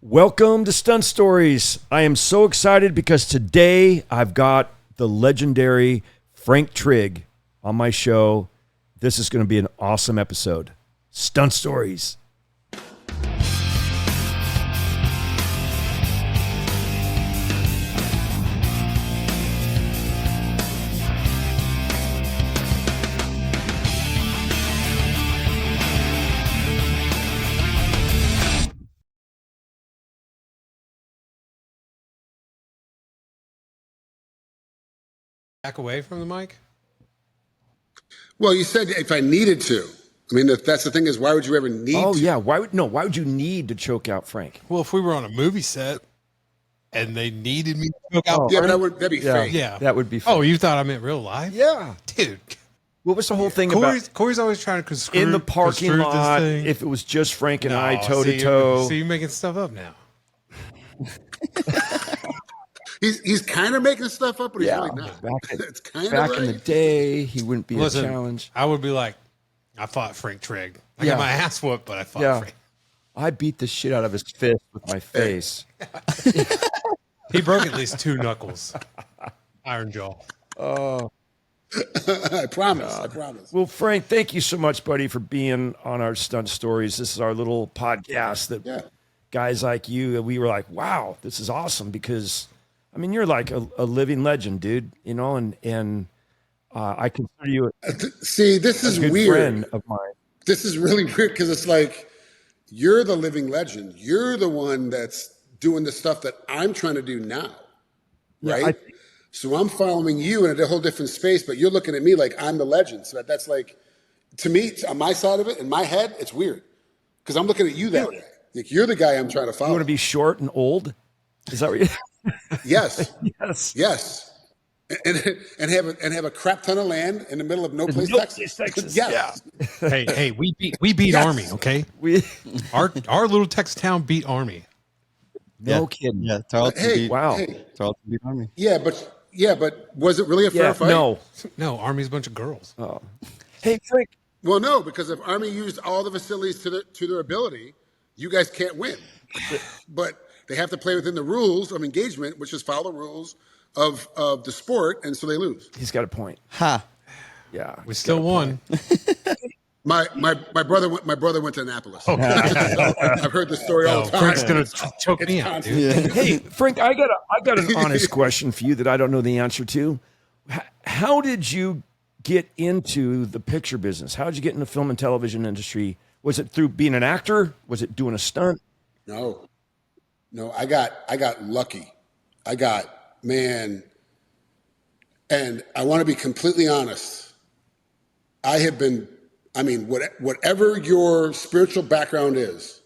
Welcome to Stunt Stories. I am so excited because today I've got the legendary Frank Trigg on my show. This is going to be an awesome episode. Stunt Stories. Back away from the mic? Well, you said if I needed to. I mean, that's the thing is, why would you ever need to? Oh, yeah. Why would you need to choke out Frank? Well, if we were on a movie set and they needed me to choke out Yeah, Frank, but that'd be fake. yeah. That would be fun. Oh, you thought I meant real life? Yeah. Dude. What was the whole thing Corey's always trying to construe in the parking lot, this thing. if it was just Frank and No, I toe-to-toe? See, you're making stuff up now. He's kind of making stuff up, but he's really not. It's kind of Back right. in the day, he wouldn't be a challenge. I would be like, I fought Frank Trigg. I Yeah. got my ass whooped, but I fought Frank. I beat the shit out of his fist with my face. He broke at least 2 knuckles. Iron jaw. Oh. I promise. I promise. Well, Frank, thank you so much, buddy, for being on our Stunt Stories. This is our little podcast that guys like you, we were like, wow, this is awesome because, I mean, you're like a living legend, dude, you know, and I consider you See, this is a good weird. friend of mine. This is really weird because it's like you're the living legend. You're the one that's doing the stuff that I'm trying to do now, right? So I'm following you in a whole different space, but you're looking at me like I'm the legend. So that's like, to me, on my side of it, in my head, it's weird because I'm looking at you that way. Like you're the guy I'm trying to follow. You want to be short and old? Is that what you? Yes. Yes. Yes. And have a crap ton of land in the middle of no place, Texas. Yes. Yeah. Hey, we beat Army, okay? Our little Texas town beat Army. No kidding. Yeah, Tarleton beat Army. Yeah, but was it really a fair fight? No, Army's a bunch of girls. Oh. Hey, Frank. Well, no, because if Army used all the facilities to their ability, you guys can't win. But they have to play within the rules of engagement, which is follow the rules of the sport, and so they lose. He's got a point. Ha. Yeah. We still won. My brother went to Annapolis. So I've heard the story all the time. Frank's gonna choke me out, dude. Hey, Frank, I got an honest question for you that I don't know the answer to. How did you get into the picture business? How did you get in the film and television industry? Was it through being an actor? Was it doing a stunt? No, I got lucky. Man, and I want to be completely honest. Whatever your spiritual background is,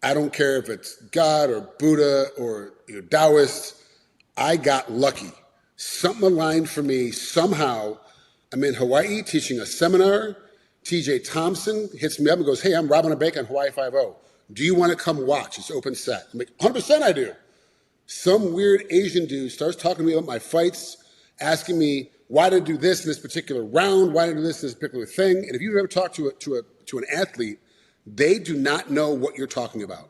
I don't care if it's God or Buddha or Taoist, I got lucky. Something aligned for me somehow. I'm in Hawaii teaching a seminar. TJ Thompson hits me up and goes, hey, I'm robbing a bank on Hawaii 5-0. Do you want to come watch? It's open set. I'm like, 100% I do. Some weird Asian dude starts talking to me about my fights, asking me why to do this in this particular round, why to do this in this particular thing. And if you've ever talked to an athlete, they do not know what you're talking about.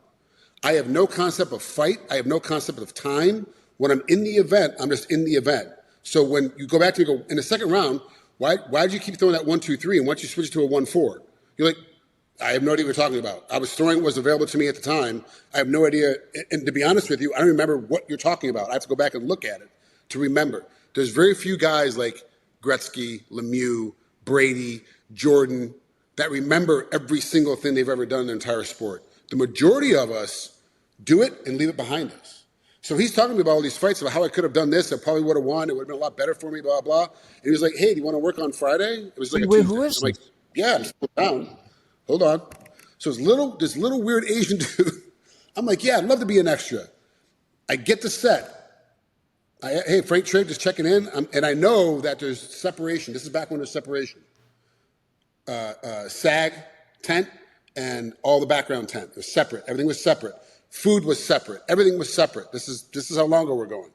I have no concept of fight. I have no concept of time. When I'm in the event, I'm just in the event. So when you go back to go in the second round, why did you keep throwing that 1-2-3 and why don't you switch it to a 1-4? You're like, I have no idea what you're talking about. I was throwing what was available to me at the time. I have no idea. And to be honest with you, I don't remember what you're talking about. I have to go back and look at it to remember. There's very few guys like Gretzky, Lemieux, Brady, Jordan that remember every single thing they've ever done in their entire sport. The majority of us do it and leave it behind us. So he's talking to me about all these fights about how I could have done this. I probably would have won. It would have been a lot better for me, blah, blah. And he was like, hey, do you want to work on Friday? It was like a Tuesday. Who is I'm like, yeah, I'm still down. Hold on. So this little weird Asian dude, I'm like, yeah, I'd love to be an extra. I get the set. Hey, Frank Trigg, just checking in. And I know that there's separation. This is back when there's separation. SAG tent and all the background tent was separate. Everything was separate. Food was separate. Everything was separate. This is how long ago we're going.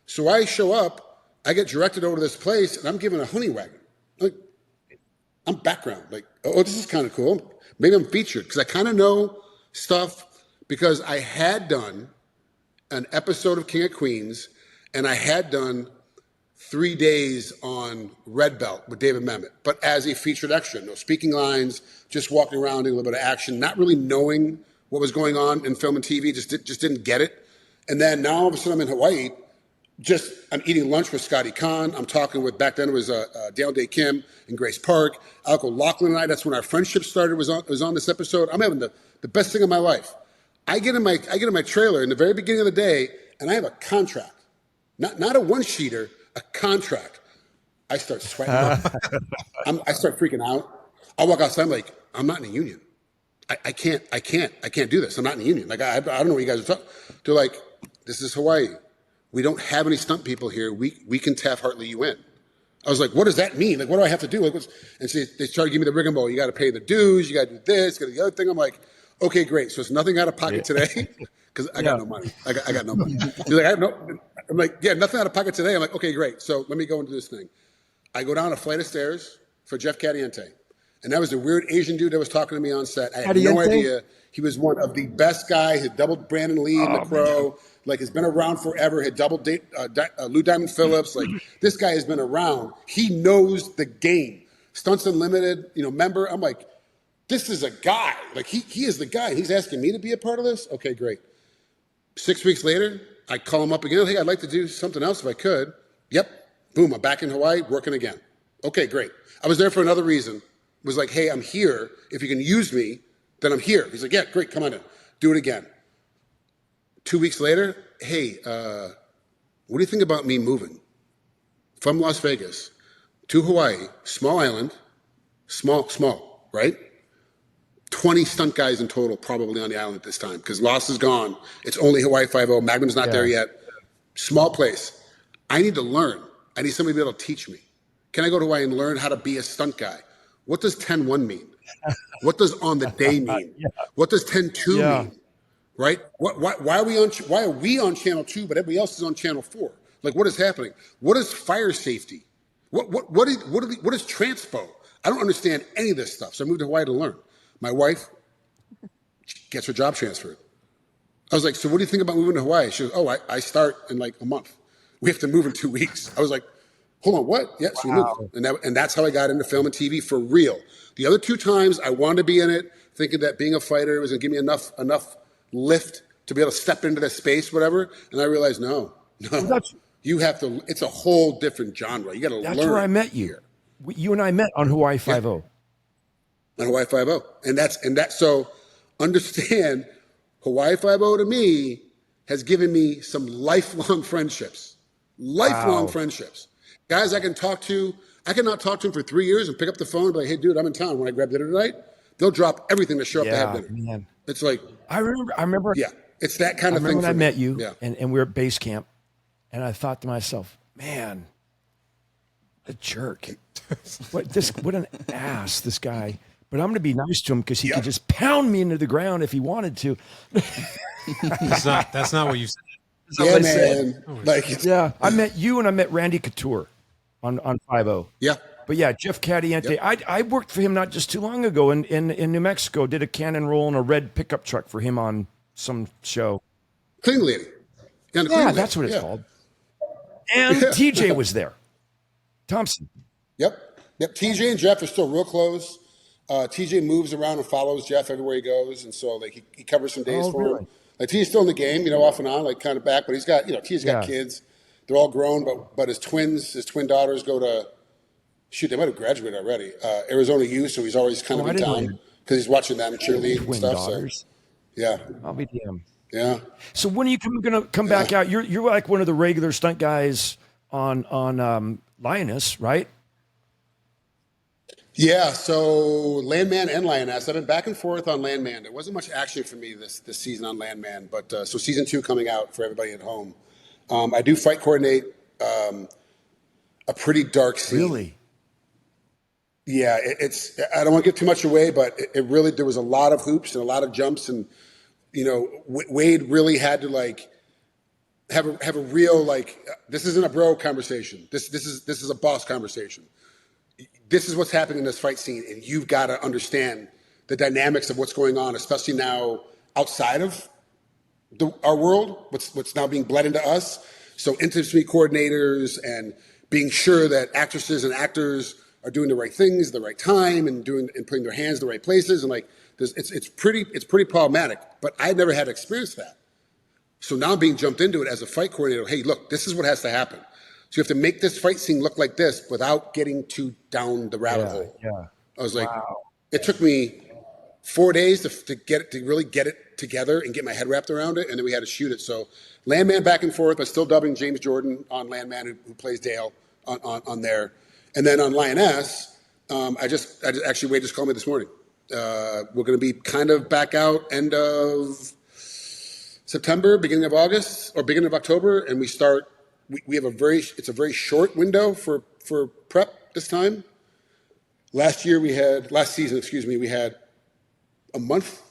So I show up, I get directed over to this place, and I'm given a honey wagon. Like, I'm background. Like, oh, this is kind of cool. Maybe I'm featured because I kind of know stuff, because I had done an episode of King of Queens, and I had done 3 days on Red Belt with David Mamet, but as a featured extra, no speaking lines, just walking around, doing a little bit of action, not really knowing what was going on in film and TV, just didn't get it. And then now all of a sudden I'm in Hawaii, I'm eating lunch with Scotty Kahn. I'm talking with, back then it was Dale Day Kim and Grace Park. Alco Lachlan and I, that's when our friendship started, was on this episode. I'm having the best thing of my life. I get in my trailer in the very beginning of the day, and I have a contract. Not a one-sheeter, a contract. I start sweating. I start freaking out. I walk outside, I'm like, I'm not in a union. I can't do this. I'm not in a union. Like, I don't know what you guys are talking. They're like, this is Hawaii. We don't have any stunt people here. We can Taft-Hartley you in. I was like, what does that mean? Like, what do I have to do? Like, and so they started giving me the rigmarole. You got to pay the dues. You got to do this. You got to do the other thing. I'm like, okay, great. So it's nothing out of pocket today because I got no money. I got no money. He's like, I'm like, yeah, nothing out of pocket today. I'm like, okay, great. So let me go into this thing. I go down a flight of stairs for Jeff Cadiente. And that was the weird Asian dude that was talking to me on set. I had no idea. He was one of the best guys. Had doubled Brandon Lee in The Crow. Man. Like, has been around forever. Had doubled Lou Diamond Phillips. Like, this guy has been around. He knows the game. Stunts Unlimited, member. I'm like, this is a guy. Like, he is the guy. He's asking me to be a part of this? Okay, great. 6 weeks later, I call him up again. Hey, I'd like to do something else if I could. Yep. Boom, I'm back in Hawaii working again. Okay, great. I was there for another reason. It was like, hey, I'm here. If you can use me, then I'm here. He's like, yeah, great, come on in. Do it again. 2 weeks later, hey, what do you think about me moving from Las Vegas to Hawaii, small island, small, right? 20 stunt guys in total probably on the island at this time because Lost is gone. It's only Hawaii Five-0. Magnum's not there yet. Small place. I need to learn. I need somebody to be able to teach me. Can I go to Hawaii and learn how to be a stunt guy? What does 10-1 mean? What does on the day mean? What does 10-2 mean? Right? Why are we on channel 2, but everybody else is on channel 4? Like, what is happening? What is fire safety? What is transpo? I don't understand any of this stuff. So I moved to Hawaii to learn. My wife gets her job transferred. I was like, so what do you think about moving to Hawaii? She goes, oh, I start in like a month. We have to move in 2 weeks. I was like, hold on, what? Yes, we moved. And that's how I got into film and TV for real. The other 2 times I wanted to be in it, thinking that being a fighter was going to give me enough lift to be able to step into that space, whatever. And I realized, no. You have to, it's a whole different genre. You got to learn. That's where I met you. You and I met on Hawaii Five-0. On Hawaii Five-0. And so understand, Hawaii Five-0 to me has given me some lifelong friendships. Friendships. Guys I can talk to. I cannot talk to them for 3 years and pick up the phone and be like, hey, dude, I'm in town. When I grab dinner tonight, they'll drop everything to show up to have dinner. Man. It's like. I remember. Yeah. It's that kind of thing. When I met you and we were at base camp, and I thought to myself, man, a jerk. What an ass, this guy. But I'm going to be nice to him because he could just pound me into the ground if he wanted to. That's not what you said. Yeah, man. I met you and I met Randy Couture on 5-0. Yeah. But yeah, Jeff Cadiente. Yep. I worked for him not just too long ago in New Mexico. Did a cannon roll in a red pickup truck for him on some show. Clean Lady. That's what it's called. And TJ was there. Thompson. Yep. TJ and Jeff are still real close. TJ moves around and follows Jeff everywhere he goes, and so like he covers some days for him. Like TJ's still in the game, off and on, like kind of back, but he's got, TJ's got kids. They're all grown, but his twin daughters go to, they might have graduated already. Arizona U, so he's always kind of in town because he's watching them cheerlead and stuff. Daughters. So, yeah. I'll be damned. Yeah. So when are you going to come back out? You're like one of the regular stunt guys on Lioness, right? Yeah, so Landman and Lioness. I've been back and forth on Landman. There wasn't much action for me this season on Landman, but so season 2 coming out for everybody at home. I do fight coordinate a pretty dark scene. Really? Yeah, it's. I don't want to give too much away, but it really, there was a lot of hoops and a lot of jumps, and Wade really had to like have a real like. This isn't a bro conversation. This is a boss conversation. This is what's happening in this fight scene, and you've got to understand the dynamics of what's going on, especially now outside of our world, what's now being bled into us. So intimacy coordinators and being sure that actresses and actors are doing the right things at the right time and putting their hands in the right places. And like, it's pretty problematic, but I never had experienced that. So now I'm being jumped into it as a fight coordinator. Hey, look, this is what has to happen. So you have to make this fight scene look like this without getting too down the rabbit hole. Yeah. I was like, it took me 4 days to really get it together and get my head wrapped around it, and then we had to shoot it. So Landman back and forth, but still dubbing James Jordan on Landman, who plays Dale on there. And then on Lioness, actually Wade just called me this morning. We're going to be kind of back out end of September, beginning of August, or beginning of October, and we have it's a very short window for prep this time. Last season, we had a month,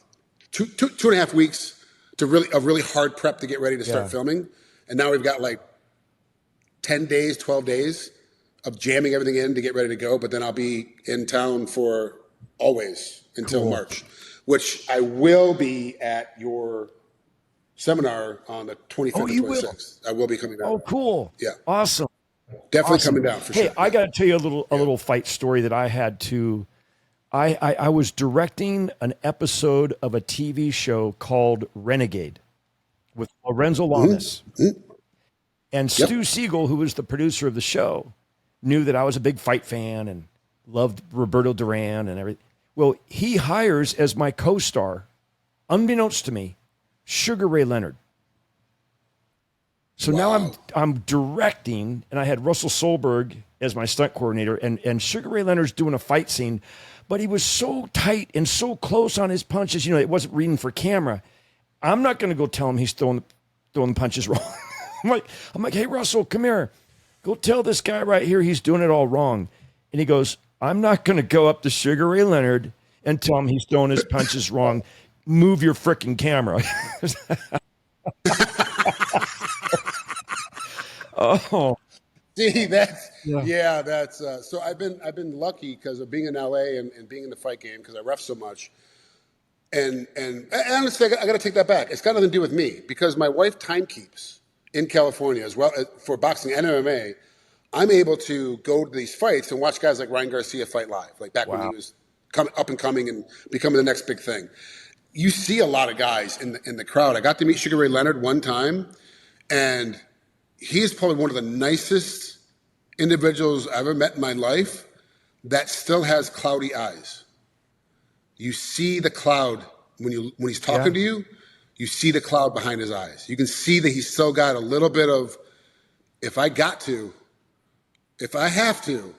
two and a half weeks of really hard prep to get ready to start filming. And now we've got like 10 days, 12 days of jamming everything in to get ready to go. But then I'll be in town for always until March, which I will be at your seminar on the 25th and 26th. I will be coming down. Oh, cool. Yeah. Awesome. Definitely coming down for sure. Hey, I got to tell you a little fight story that I had to. I was directing an episode of a TV show called Renegade with Lorenzo Lamas. Mm-hmm. And Stu Siegel, who was the producer of the show, knew that I was a big fight fan and loved Roberto Duran and everything. Well, he hires as my co-star, unbeknownst to me, Sugar Ray Leonard. So now I'm directing, and I had Russell Solberg as my stunt coordinator, and Sugar Ray Leonard's doing a fight scene, but he was so tight and so close on his punches, it wasn't reading for camera. I'm not going to go tell him he's throwing the punches wrong. I'm like, hey, Russell, come here. Go tell this guy right here he's doing it all wrong. And he goes, I'm not going to go up to Sugar Ray Leonard and tell him he's throwing his punches wrong. Move your frickin' camera. Oh, see, that's so I've been lucky because of being in LA and being in the fight game because I ref so much. And honestly, I got to take that back. It's got nothing to do with me because my wife timekeeps in California as well for boxing and MMA. I'm able to go to these fights and watch guys like Ryan Garcia fight live, like back when he was up and coming and becoming the next big thing. You see a lot of guys in the crowd. I got to meet Sugar Ray Leonard one time, and he is probably one of the nicest individuals I've ever met in my life that still has cloudy eyes. You see the cloud when he's talking to you. You see the cloud behind his eyes. You can see that he's still got a little bit of, if I have to,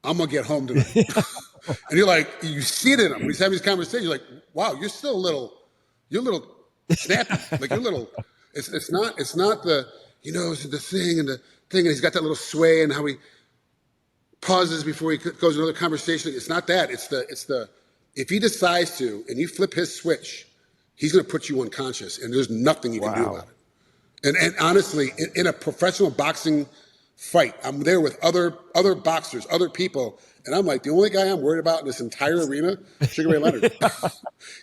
I'm gonna get home tonight. And you're like, you see it in him when he's having these conversations. You're like, wow, you're still a little snappy. Like you're a little. It's not the the thing and he's got that little sway and how he pauses before he goes to another conversation. It's not that. It's the if he decides to and you flip his switch, he's going to put you unconscious and there's nothing you can do about it. And honestly, in a professional boxing fight, I'm there with other boxers, other people, and I'm like, the only guy I'm worried about in this entire arena, Sugar Ray Leonard. Because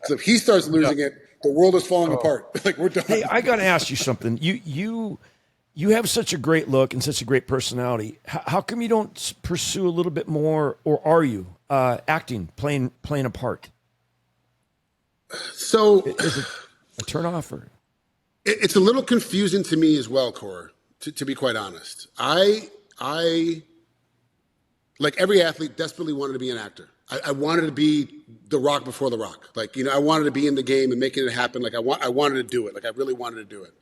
if he starts losing it, the world is falling apart. Like we're done. Hey, I got to ask you something. You have such a great look and such a great personality. How come you don't pursue a little bit more, or are you acting, playing a part? So is it a turn off or? It's a little confusing to me as well, Cor, to be quite honest. I like every athlete desperately wanted to be an actor. I wanted to be The Rock before The Rock. Like, I wanted to be in the game and making it happen. Like I wanted to do it. Like I really wanted to do it.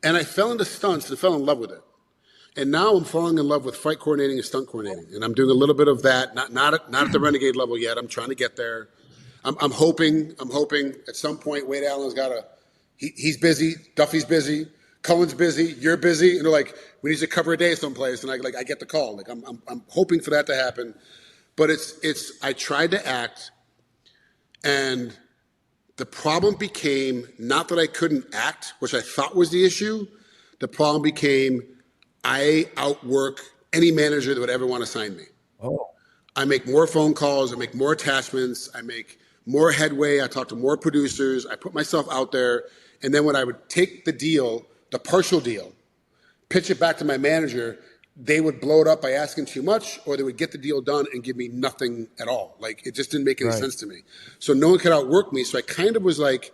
And I fell into stunts and fell in love with it. And now I'm falling in love with fight coordinating and stunt coordinating. And I'm doing a little bit of that, not at the Renegade level yet. I'm trying to get there. I'm hoping at some point Wade Allen's got he's busy, Duffy's busy, Cohen's busy, you're busy, and they're like, we need to cover a day someplace, and I get the call. Like I'm hoping for that to happen. But I tried to act, and the problem became not that I couldn't act, which I thought was the issue. The problem became I outwork any manager that would ever want to sign me. Oh. I make more phone calls, I make more attachments, I make more headway, I talk to more producers, I put myself out there, And then when I would take the deal, the partial deal, pitch it back to my manager, they would blow it up by asking too much, or they would get the deal done and give me nothing at all. Like, it just didn't make any sense to me. So no one could outwork me. So I kind of was like,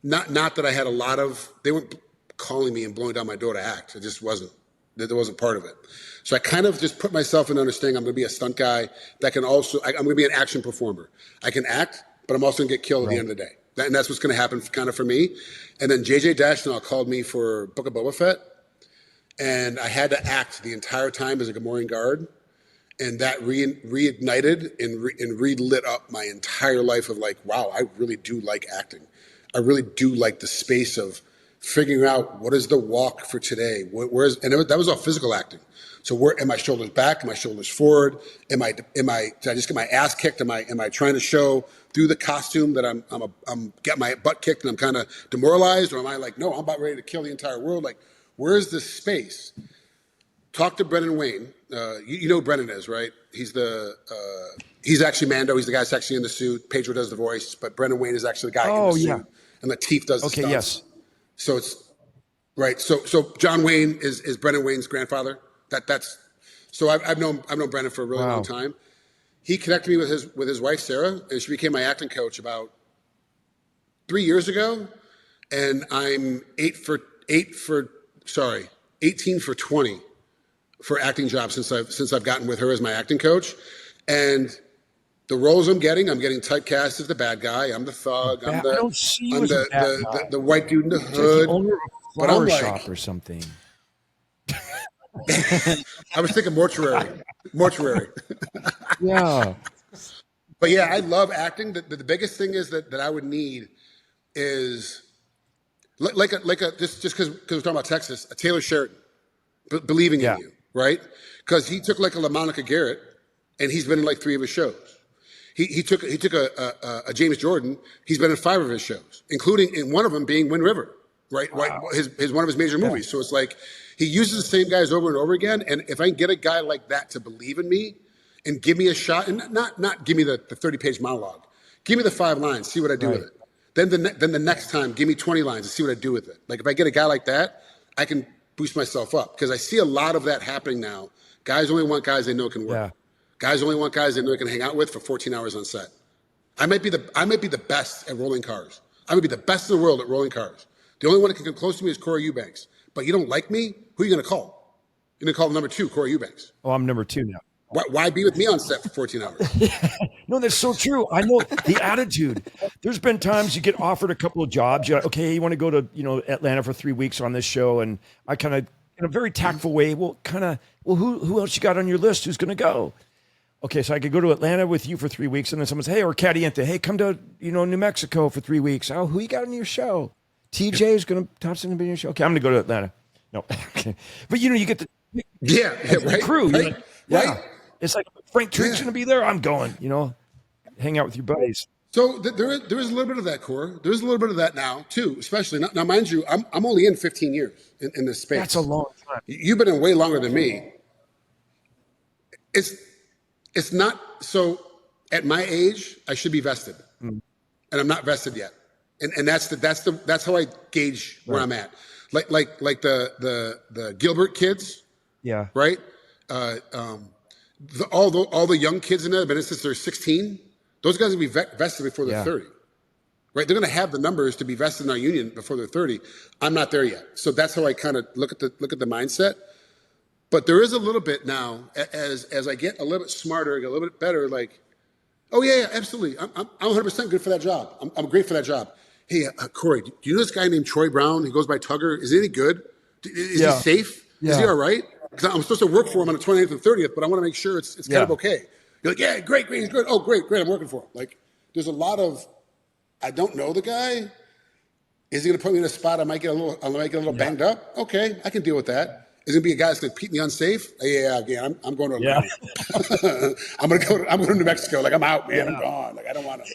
not that I had a lot of, they weren't calling me and blowing down my door to act. It just wasn't. That wasn't part of it. So I kind of just put myself in understanding I'm going to be a stunt guy that can also, I'm going to be an action performer. I can act, but I'm also going to get killed at the end of the day. And that's what's going to happen kind of for me. And then JJ Dashnaw called me for Book of Boba Fett. And I had to act the entire time as a Gamorrean guard. And that reignited and relit up my entire life of like, wow, I really do like acting. I really do like the space of figuring out what is the walk for today. That was all physical acting. So am my shoulders back? Am my shoulders forward? Did I just get my ass kicked? Am I trying to show through the costume that I'm getting my butt kicked and I'm kind of demoralized? Or am I like, no, I'm about ready to kill the entire world? Like, where's the space? Talk to Brennan Wayne. You know who Brennan is, right? He's actually Mando. He's the guy that's actually in the suit. Pedro does the voice, but Brennan Wayne is actually the guy in the suit. And Lateef does the stunts. Yes. So it's right. So John Wayne is Brennan Wayne's grandfather. So I've known Brennan for a really long time. He connected me with his wife Sarah, and she became my acting coach about 3 years ago. And I'm 18 for 20 for acting jobs since I've gotten with her as my acting coach. And the roles I'm getting typecast as the bad guy. I'm the thug. I'm the white dude in the hood. The owner of a flower shop or something. I was thinking mortuary. Yeah. But yeah, I love acting. The biggest thing is that I would need is just because we're talking about Texas, a Taylor Sheridan believing in you, right? Because he took like a LaMonica Garrett, and he's been in like 3 of his shows. He took a James Jordan. He's been in 5 of his shows, including in one of them being Wind River, right? Wow. His one of his major movies. So it's like he uses the same guys over and over again. And if I can get a guy like that to believe in me and give me a shot, and not give me the 30-page monologue, give me the 5 lines, see what I do with it. Then the next time, give me 20 lines and see what I do with it. Like if I get a guy like that, I can boost myself up because I see a lot of that happening now. Guys only want guys they know can work. Yeah. Guys only want guys they know they can hang out with for 14 hours on set. I might be the best at rolling cars. I might be the best in the world at rolling cars. The only one that can come close to me is Corey Eubanks. But you don't like me? Who are you going to call? You're going to call number 2, Corey Eubanks. Oh, I'm number 2 now. Why be with me on set for 14 hours? No, that's so true. I know the attitude. There's been times you get offered a couple of jobs. You're like, okay, you want to go to Atlanta for 3 weeks on this show, and I kind of in a very tactful way, who else you got on your list? Who's going to go? Okay, so I could go to Atlanta with you for 3 weeks, and then someone says, hey, or Caliente, hey, come to New Mexico for 3 weeks. Oh, who you got on your show? TJ is Thompson going to be on your show. Okay, I'm going to go to Atlanta. No, okay, but you get the right, crew. Right, right. It's like Frank Trigg's going to be there. I'm going. Hang out with your buddies. So there is a little bit of that, Core. There's a little bit of that now too, especially now. Mind you, I'm only in 15 years in this space. That's a long time. You've been in way longer than me. It's not so. At my age, I should be vested, and I'm not vested yet. And that's how I gauge where I'm at. Like the Gilbert kids. Yeah. Right. All the young kids in there have been in since they're 16. Those guys will be vested before they're 30. Right. They're going to have the numbers to be vested in our union before they're 30. I'm not there yet. So that's how I kind of look at the mindset. But there is a little bit now as I get a little bit smarter, get a little bit better. Like, oh yeah, absolutely. I'm 100% good for that job. I'm great for that job. Hey, Corey, do you know this guy named Troy Brown? He goes by Tugger. Is he any good? Is he safe? Yeah. Is he all right? Because I'm supposed to work for him on the 29th and 30th, but I want to make sure it's kind of okay. You're like, yeah, great, he's good. Oh, great, I'm working for him. Like, there's a lot of, I don't know the guy. Is he going to put me in a spot I might get a little banged up? Okay, I can deal with that. Is it going to be a guy that's going to keep me unsafe? Yeah, I'm going to Atlanta. I'm going to New Mexico. Like, I'm out, man. I'm gone. Like, I don't want to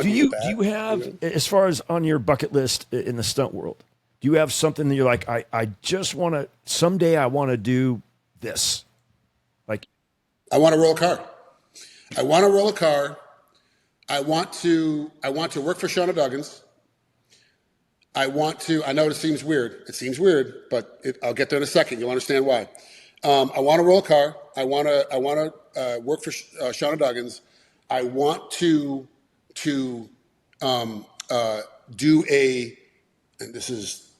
do that. Do you have, as far as on your bucket list in the stunt world, do you have something that you're like, I just want to, someday I want to do this? Like, I want to roll a car. I want to work for Shauna Duggins. I know it seems weird. It seems weird, but I'll get there in a second. You'll understand why. I want to roll a car. I want to work for Shauna Duggins. I want to do and this is,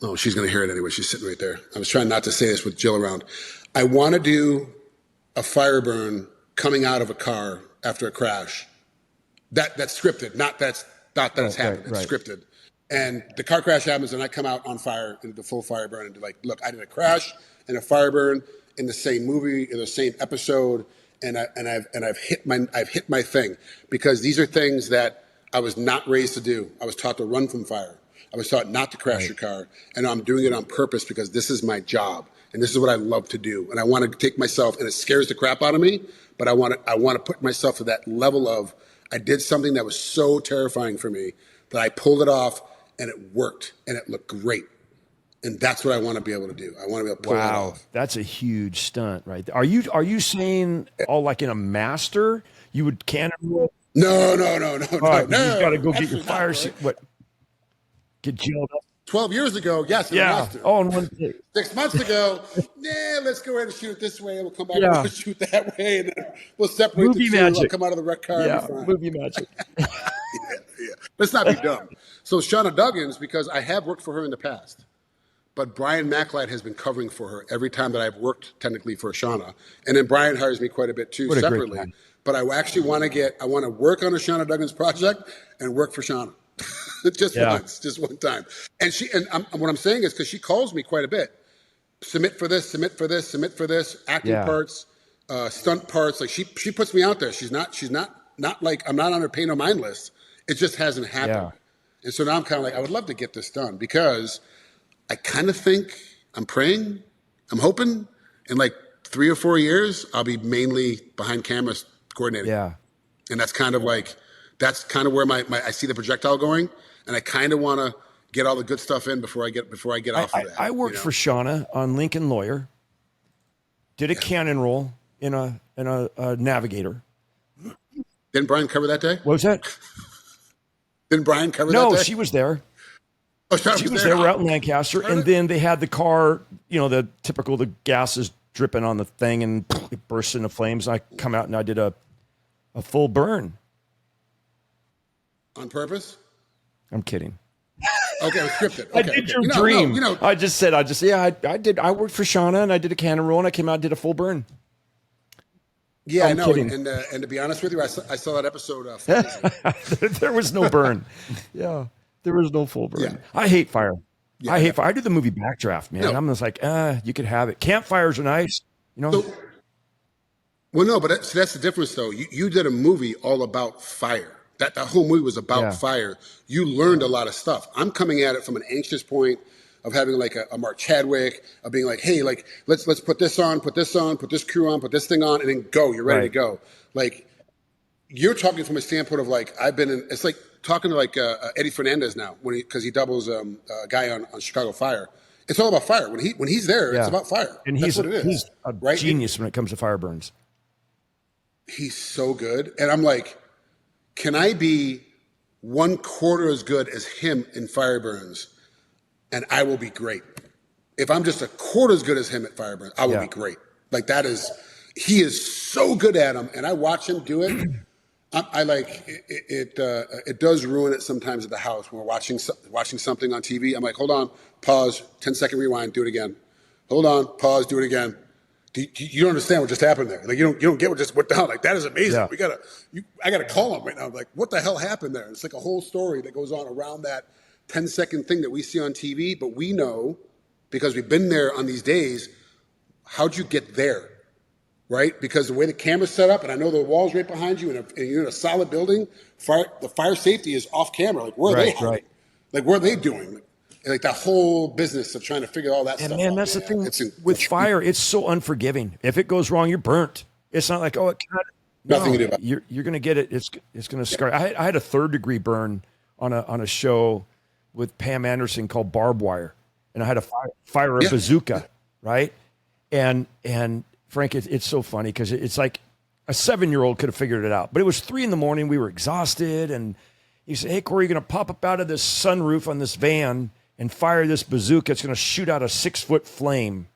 oh, she's going to hear it anyway. She's sitting right there. I was trying not to say this with Jill around. I want to do a fire burn coming out of a car after a crash. That's scripted, not that it's happened. It's scripted. And the car crash happens, and I come out on fire into the full fire burn, and like, look, I did a crash and a fire burn in the same movie, in the same episode, and I've hit my thing, because these are things that I was not raised to do. I was taught to run from fire. I was taught not to crash your car, and I'm doing it on purpose because this is my job, and this is what I love to do. And I want to take myself, and it scares the crap out of me, but I want to put myself to that level of, I did something that was so terrifying for me that I pulled it off, and it worked, and it looked great. And that's what I want to be able to do. I want to be able to pull that off. That's a huge stunt, right there. Are you saying like in a master you would cannonball? No. You got to go get your fire suit. What? Get jailed up. 12 years ago, yes. Yeah. Oh, in one day. 6 months ago, let's go ahead and shoot it this way, and we'll come back and shoot that way, and then we'll separate movie the two. Magic. I'll come out of the wreck car. Yeah, movie magic. yeah. Let's not be dumb. So Shauna Duggins, because I have worked for her in the past, but Brian McLeod has been covering for her every time that I've worked technically for Shauna. And then Brian hires me quite a bit too, separately. But I actually want to work on a Shauna Duggins project and work for Shauna. Once, just one time. And what I'm saying is, because she calls me quite a bit, submit for this, acting parts, stunt parts. Like she puts me out there. She's not like, I'm not on her pay no mind list. It just hasn't happened. Yeah. And so now I'm kind of like, I would love to get this done, because I kind of think, I'm praying, I'm hoping in like 3 or 4 years, I'll be mainly behind cameras coordinating. Yeah. And that's kind of where I see the projectile going. And I kind of want to get all the good stuff in before I get off of that. I worked for Shauna on Lincoln Lawyer, did a cannon roll in a Navigator. Didn't Brian cover that day? What was that? Didn't Brian cover that day? No, she was there. Oh, she was there. We're out in Lancaster, and then they had the car, the typical, the gas is dripping on the thing, and it bursts into flames. I come out and I did a full burn. On purpose? I'm kidding. Okay, it was scripted. Okay, I did your dream. I did. I worked for Shauna, and I did a cannon roll, and I came out and did a full burn. Yeah, I know. And to be honest with you, I saw that episode. There was no burn. Yeah, there was no full burn. Yeah. I hate fire. Yeah, I hate fire. I do the movie Backdraft, man. No. I'm just like, you could have it. Campfires are nice, So, well, no, but that's the difference, though. You did a movie all about fire. That whole movie was about fire. You learned a lot of stuff. I'm coming at it from an anxious point of having like a Mark Chadwick, of being like, hey, like let's put this on, put this crew on, put this thing on, and then go. You're ready to go. Like, you're talking from a standpoint of like, it's like talking to like Eddie Fernandez now, because he doubles a guy on Chicago Fire. It's all about fire. When he's there, it's about fire. And that's what it is. He's a genius when it comes to fire burns. He's so good. And I'm like, can I be 1/4 as good as him in fire burns, and I will be great? If I'm just 1/4 as good as him at fire burns, I will be great. Like, he is so good at them, and I watch him do it. I like it. It does ruin it sometimes at the house when we're watching something on TV. I'm like, hold on, pause, 10-second rewind, do it again. Hold on, pause, do it again. You don't understand what just happened there. Like, you don't get what just went down. Like, that is amazing. Yeah. I gotta call him right now. I'm like, what the hell happened there? It's like a whole story that goes on around that 10-second thing that we see on TV, but we know, because we've been there on these days, how'd you get there, right? Because the way the camera's set up, and I know the wall's right behind you, and you're in a solid building, the fire safety is off camera. Like, where are they hiding? Like, what are they doing? Like that whole business of trying to figure all that stuff out. And man, that's the thing with fire. It's so unforgiving. If it goes wrong, you're burnt. It's not like, it nothing to do about it. You're going to get it. It's going to scar. I had a 3rd-degree burn on a show with Pam Anderson called Barbed Wire, and I had to fire a bazooka, right? And Frank, it's so funny because it's like a 7-year-old could have figured it out, but it was 3 a.m. We were exhausted, and He said, hey, Corey, you're going to pop up out of this sunroof on this van and fire this bazooka. It's going to shoot out a 6-foot flame.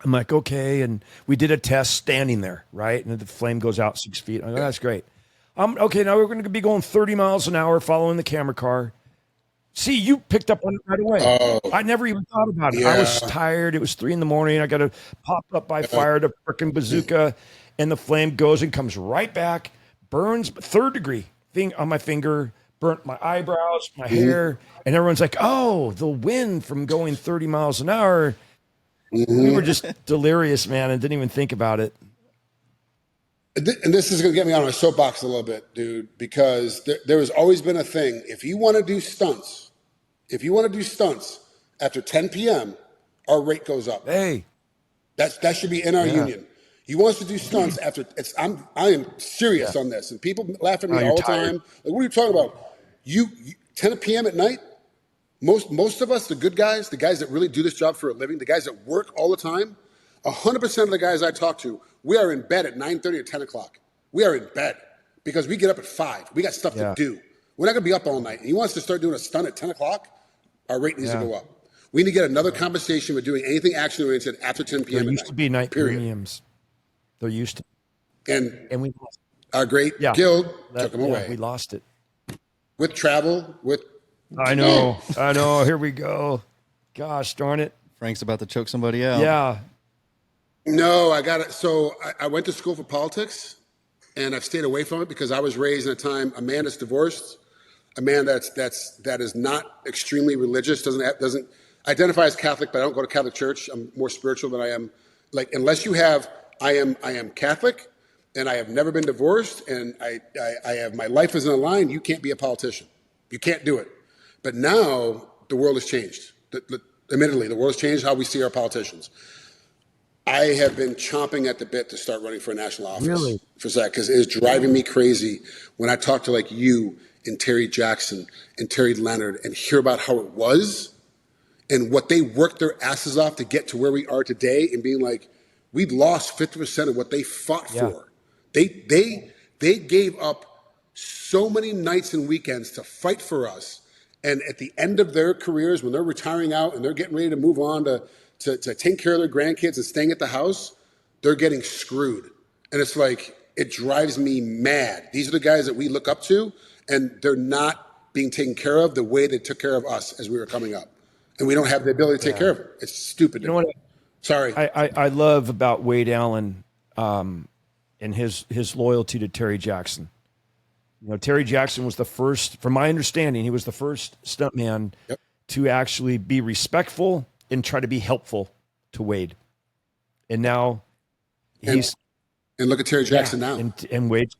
I'm like, okay. And we did a test standing there, right? And the flame goes out 6 feet. I go, that's great. Okay, now we're going to be going 30 miles an hour following the camera car. See, you picked up on it right away. Oh, I never even thought about it. yeah. I was tired. It was 3 a.m. I got to pop up. I fired a freaking bazooka, and the flame goes and comes right back, burns 3rd degree thing on my finger, burnt my eyebrows, my hair, and everyone's like, oh, the wind from going 30 miles an hour. We were just delirious, man, and didn't even think about it. And this is going to get me on my soapbox a little bit, dude, because there has always been a thing. If you want to do stunts after 10 p.m., our rate goes up. Hey, that should be in our union. He wants to do stunts after I am serious on this, and people laugh at me all the time. Like, what are you talking about? You 10 p.m. at night. Most of us, the good guys, the guys that really do this job for a living, the guys that work all the time, 100% of the guys I talk to, we are in bed at 9:30 or 10 o'clock. We are in bed because we get up at 5. We got stuff to do. We're not going to be up all night. And he wants to start doing a stunt at 10 o'clock. Our rate needs to go up. We need to get another conversation with doing anything action-oriented after 10 p.m. There used to be night premiums. There used to. And we our great guild took them away. We lost it. With travel, with... I know. Here we go. Gosh, darn it. Frank's about to choke somebody out. Yeah. No, I got it. So I went to school for politics, and I've stayed away from it because I was raised in a time, a man that's divorced, a man that is not extremely religious, doesn't identify as Catholic, but I don't go to Catholic church. I'm more spiritual than I am. Like, unless you have, I am Catholic, and I have never been divorced, and I have, my life is in a line. You can't be a politician. You can't do it. But now the world has changed. Admittedly, the world has changed how we see our politicians. I have been chomping at the bit to start running for a national office for that, because it is driving me crazy when I talk to like you and Terry Jackson and Terry Leonard and hear about how it was and what they worked their asses off to get to where we are today, and being like, we lost 50% of what they fought for. They gave up so many nights and weekends to fight for us. And at the end of their careers, when they're retiring out and they're getting ready to move on to take care of their grandkids and staying at the house, they're getting screwed. And it's like, it drives me mad. These are the guys that we look up to, and they're not being taken care of the way they took care of us as we were coming up. And we don't have the ability to take care of it. It's stupid. You know what? Sorry. I love about Wade Allen and his loyalty to Terry Jackson. You know, Terry Jackson was the first, from my understanding, he was the first stuntman to actually be respectful and try to be helpful to Wade. And now he's... And look at Terry Jackson now. And Wade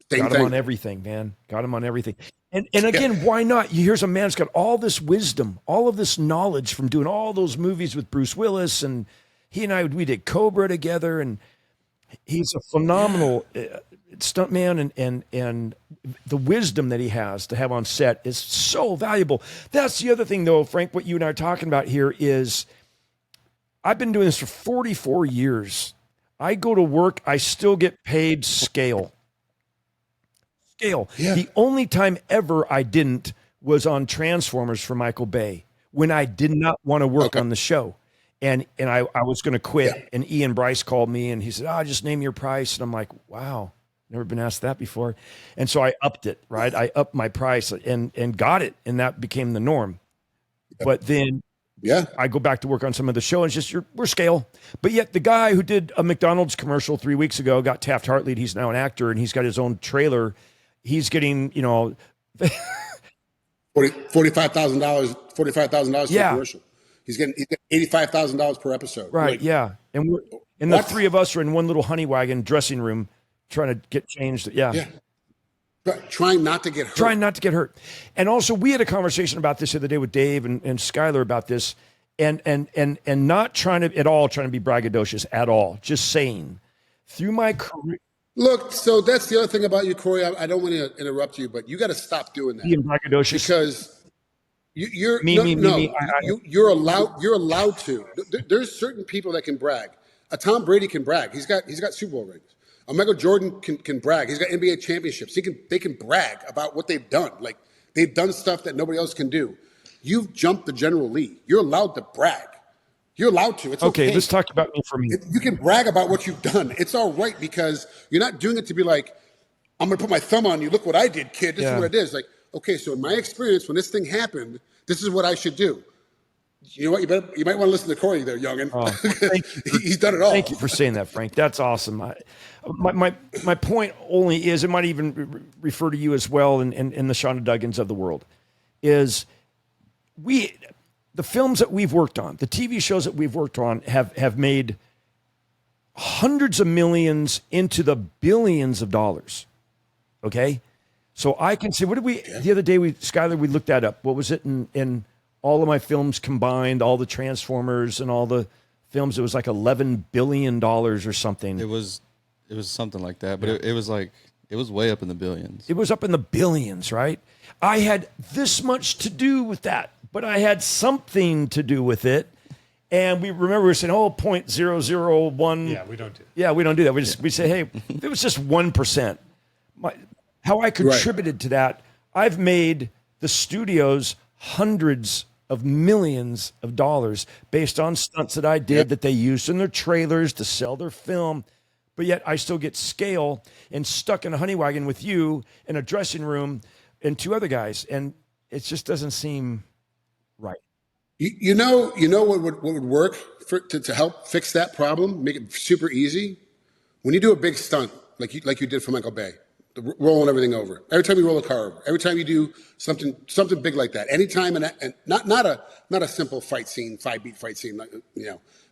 got him on everything, man. Got him on everything. And again, why not? Here's a man who's got all this wisdom, all of this knowledge from doing all those movies with Bruce Willis, and he and I, we did Cobra together, and he's a phenomenal stuntman, and the wisdom that he has to have on set is so valuable. That's the other thing, though, Frank, what you and I are talking about here is I've been doing this for 44 years. I go to work, I still get paid scale. Yeah. The only time ever I didn't was on Transformers for Michael Bay, when I did not want to work on the show. And I was going to quit. And Ian Bryce called me and he said, just name your price. And I'm like, wow, never been asked that before. And so I upped it, right? I upped my price and got it. And that became the norm. But then I go back to work on some of the show, and it's just, we're scale. But yet the guy who did a McDonald's commercial 3 weeks ago got Taft-Hartley. He's now an actor, and he's got his own trailer. He's getting, $45,000 for a commercial. He's getting $85,000 per episode. Right. Like, And the three of us are in one little honey wagon dressing room trying to get changed. But trying not to get hurt. And also, we had a conversation about this the other day with Dave and Skylar about this, and not trying to be braggadocious at all. Just saying, through my career. Look, so that's the other thing about you, Corey. I don't want to interrupt you, but you got to stop doing that. Being braggadocious, because you're allowed to. There's certain people that can brag. Tom Brady can brag. He's got Super Bowl rings. Michael Jordan can brag. He's got NBA championships. They can brag about what they've done. Like, They've done stuff that nobody else can do. You've jumped the General Lee. You're allowed to brag. You're allowed to. It's okay. Let's talk about me for a minute. You can brag about what you've done. It's all right because you're not doing it to be like, I'm going to put my thumb on you. Look what I did, kid. This is what it is. Like, okay, so in my experience, when this thing happened, this is what I should do. You know what? You might want to listen to Corey there, youngin. He's done it all. Thank you for saying that, Frank. That's awesome. My point only is, it might even refer to you as well, and the Shonda Duggins of the world, is the films that we've worked on, the TV shows that we've worked on have made hundreds of millions into the billions of dollars. Okay? So I can say, the other day, Skylar, we looked that up. What was it in all of my films combined, all the Transformers and all the films? It was like $11 billion or something. It was something like that, but it was way up in the billions. It was up in the billions, right? I had this much to do with that, but I had something to do with it. And we saying, 0.001. Yeah, we don't do that. Yeah, we don't do that. We say, hey, if it was just 1%, how I contributed to that, I've made the studios hundreds of millions of dollars based on stunts that I did that they used in their trailers to sell their film. But yet I still get scale and stuck in a honey wagon with you in a dressing room and two other guys. And it just doesn't seem right. You know what would work to help fix that problem, make it super easy? When you do a big stunt, like you did for Michael Bay, rolling everything over. Every time you roll a car over. Every time you do something big like that. Anytime, and not a simple fight scene, 5-beat fight scene, like,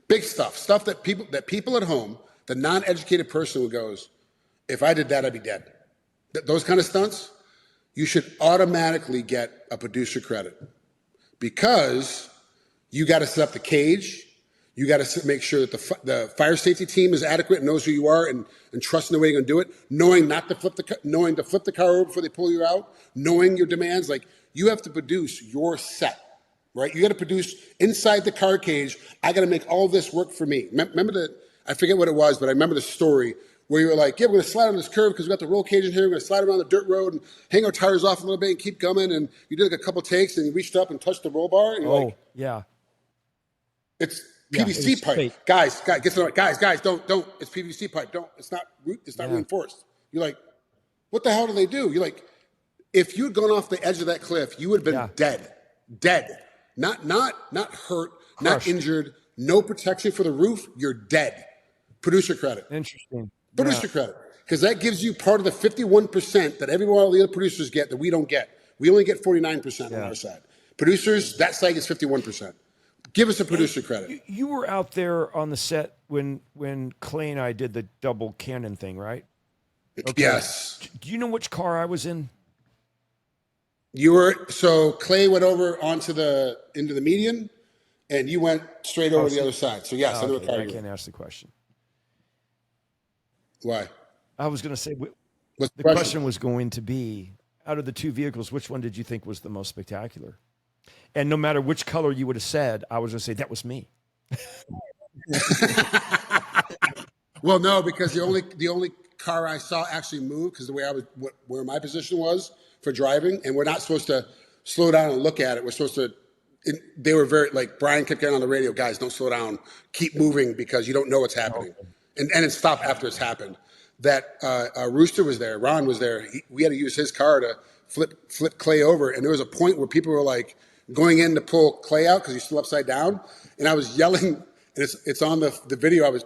big stuff that people at home, the non-educated person who goes, if I did that, I'd be dead. Those kind of stunts, you should automatically get a producer credit because you got to set up the cage. You got to make sure that the fire safety team is adequate and knows who you are and trusting the way you're going to do it, knowing to flip the car over before they pull you out, knowing your demands. Like, you have to produce your set, right? You got to produce inside the car cage. I got to make all this work for me. Remember I forget what it was, but I remember the story where you were like, yeah, we're going to slide on this curve because we got the roll cage in here. We're going to slide around the dirt road and hang our tires off a little bit and keep coming. And you did like a couple takes and you reached up and touched the roll bar. And you're it's PVC pipe. Fake. Guys, don't. It's PVC pipe. Don't. It's not reinforced. You're like, what the hell do they do? You're like, if you'd gone off the edge of that cliff, you would have been dead. Not hurt, crushed. Not injured, no protection for the roof. You're dead. Producer credit. Interesting. Producer credit. Because that gives you part of the 51% that all the other producers get that we don't get. We only get 49% on our side. Producers, that side gets 51%. Give us a producer credit. You were out there on the set when Clay and I did the double cannon thing, right? Okay. Yes. Do you know which car I was in? So Clay went over into the median, and you went straight over the other side. So yes, I know what car you were. I can't ask the question. Why? I was going to say, the question was going to be, out of the two vehicles, which one did you think was the most spectacular? And no matter which color you would have said, I was going to say, that was me. Well, no, because the only car I saw actually move, because the way where my position was for driving, and we're not supposed to slow down and look at it. We're supposed to, they were very, like, Brian kept getting on the radio, guys, don't slow down, keep moving because you don't know what's happening. And it stopped after it's happened. That Rooster was there, Ron was there. We had to use his car to flip Clay over. And there was a point where people were like going in to pull Clay out because he's still upside down. And I was yelling, and it's on the video I was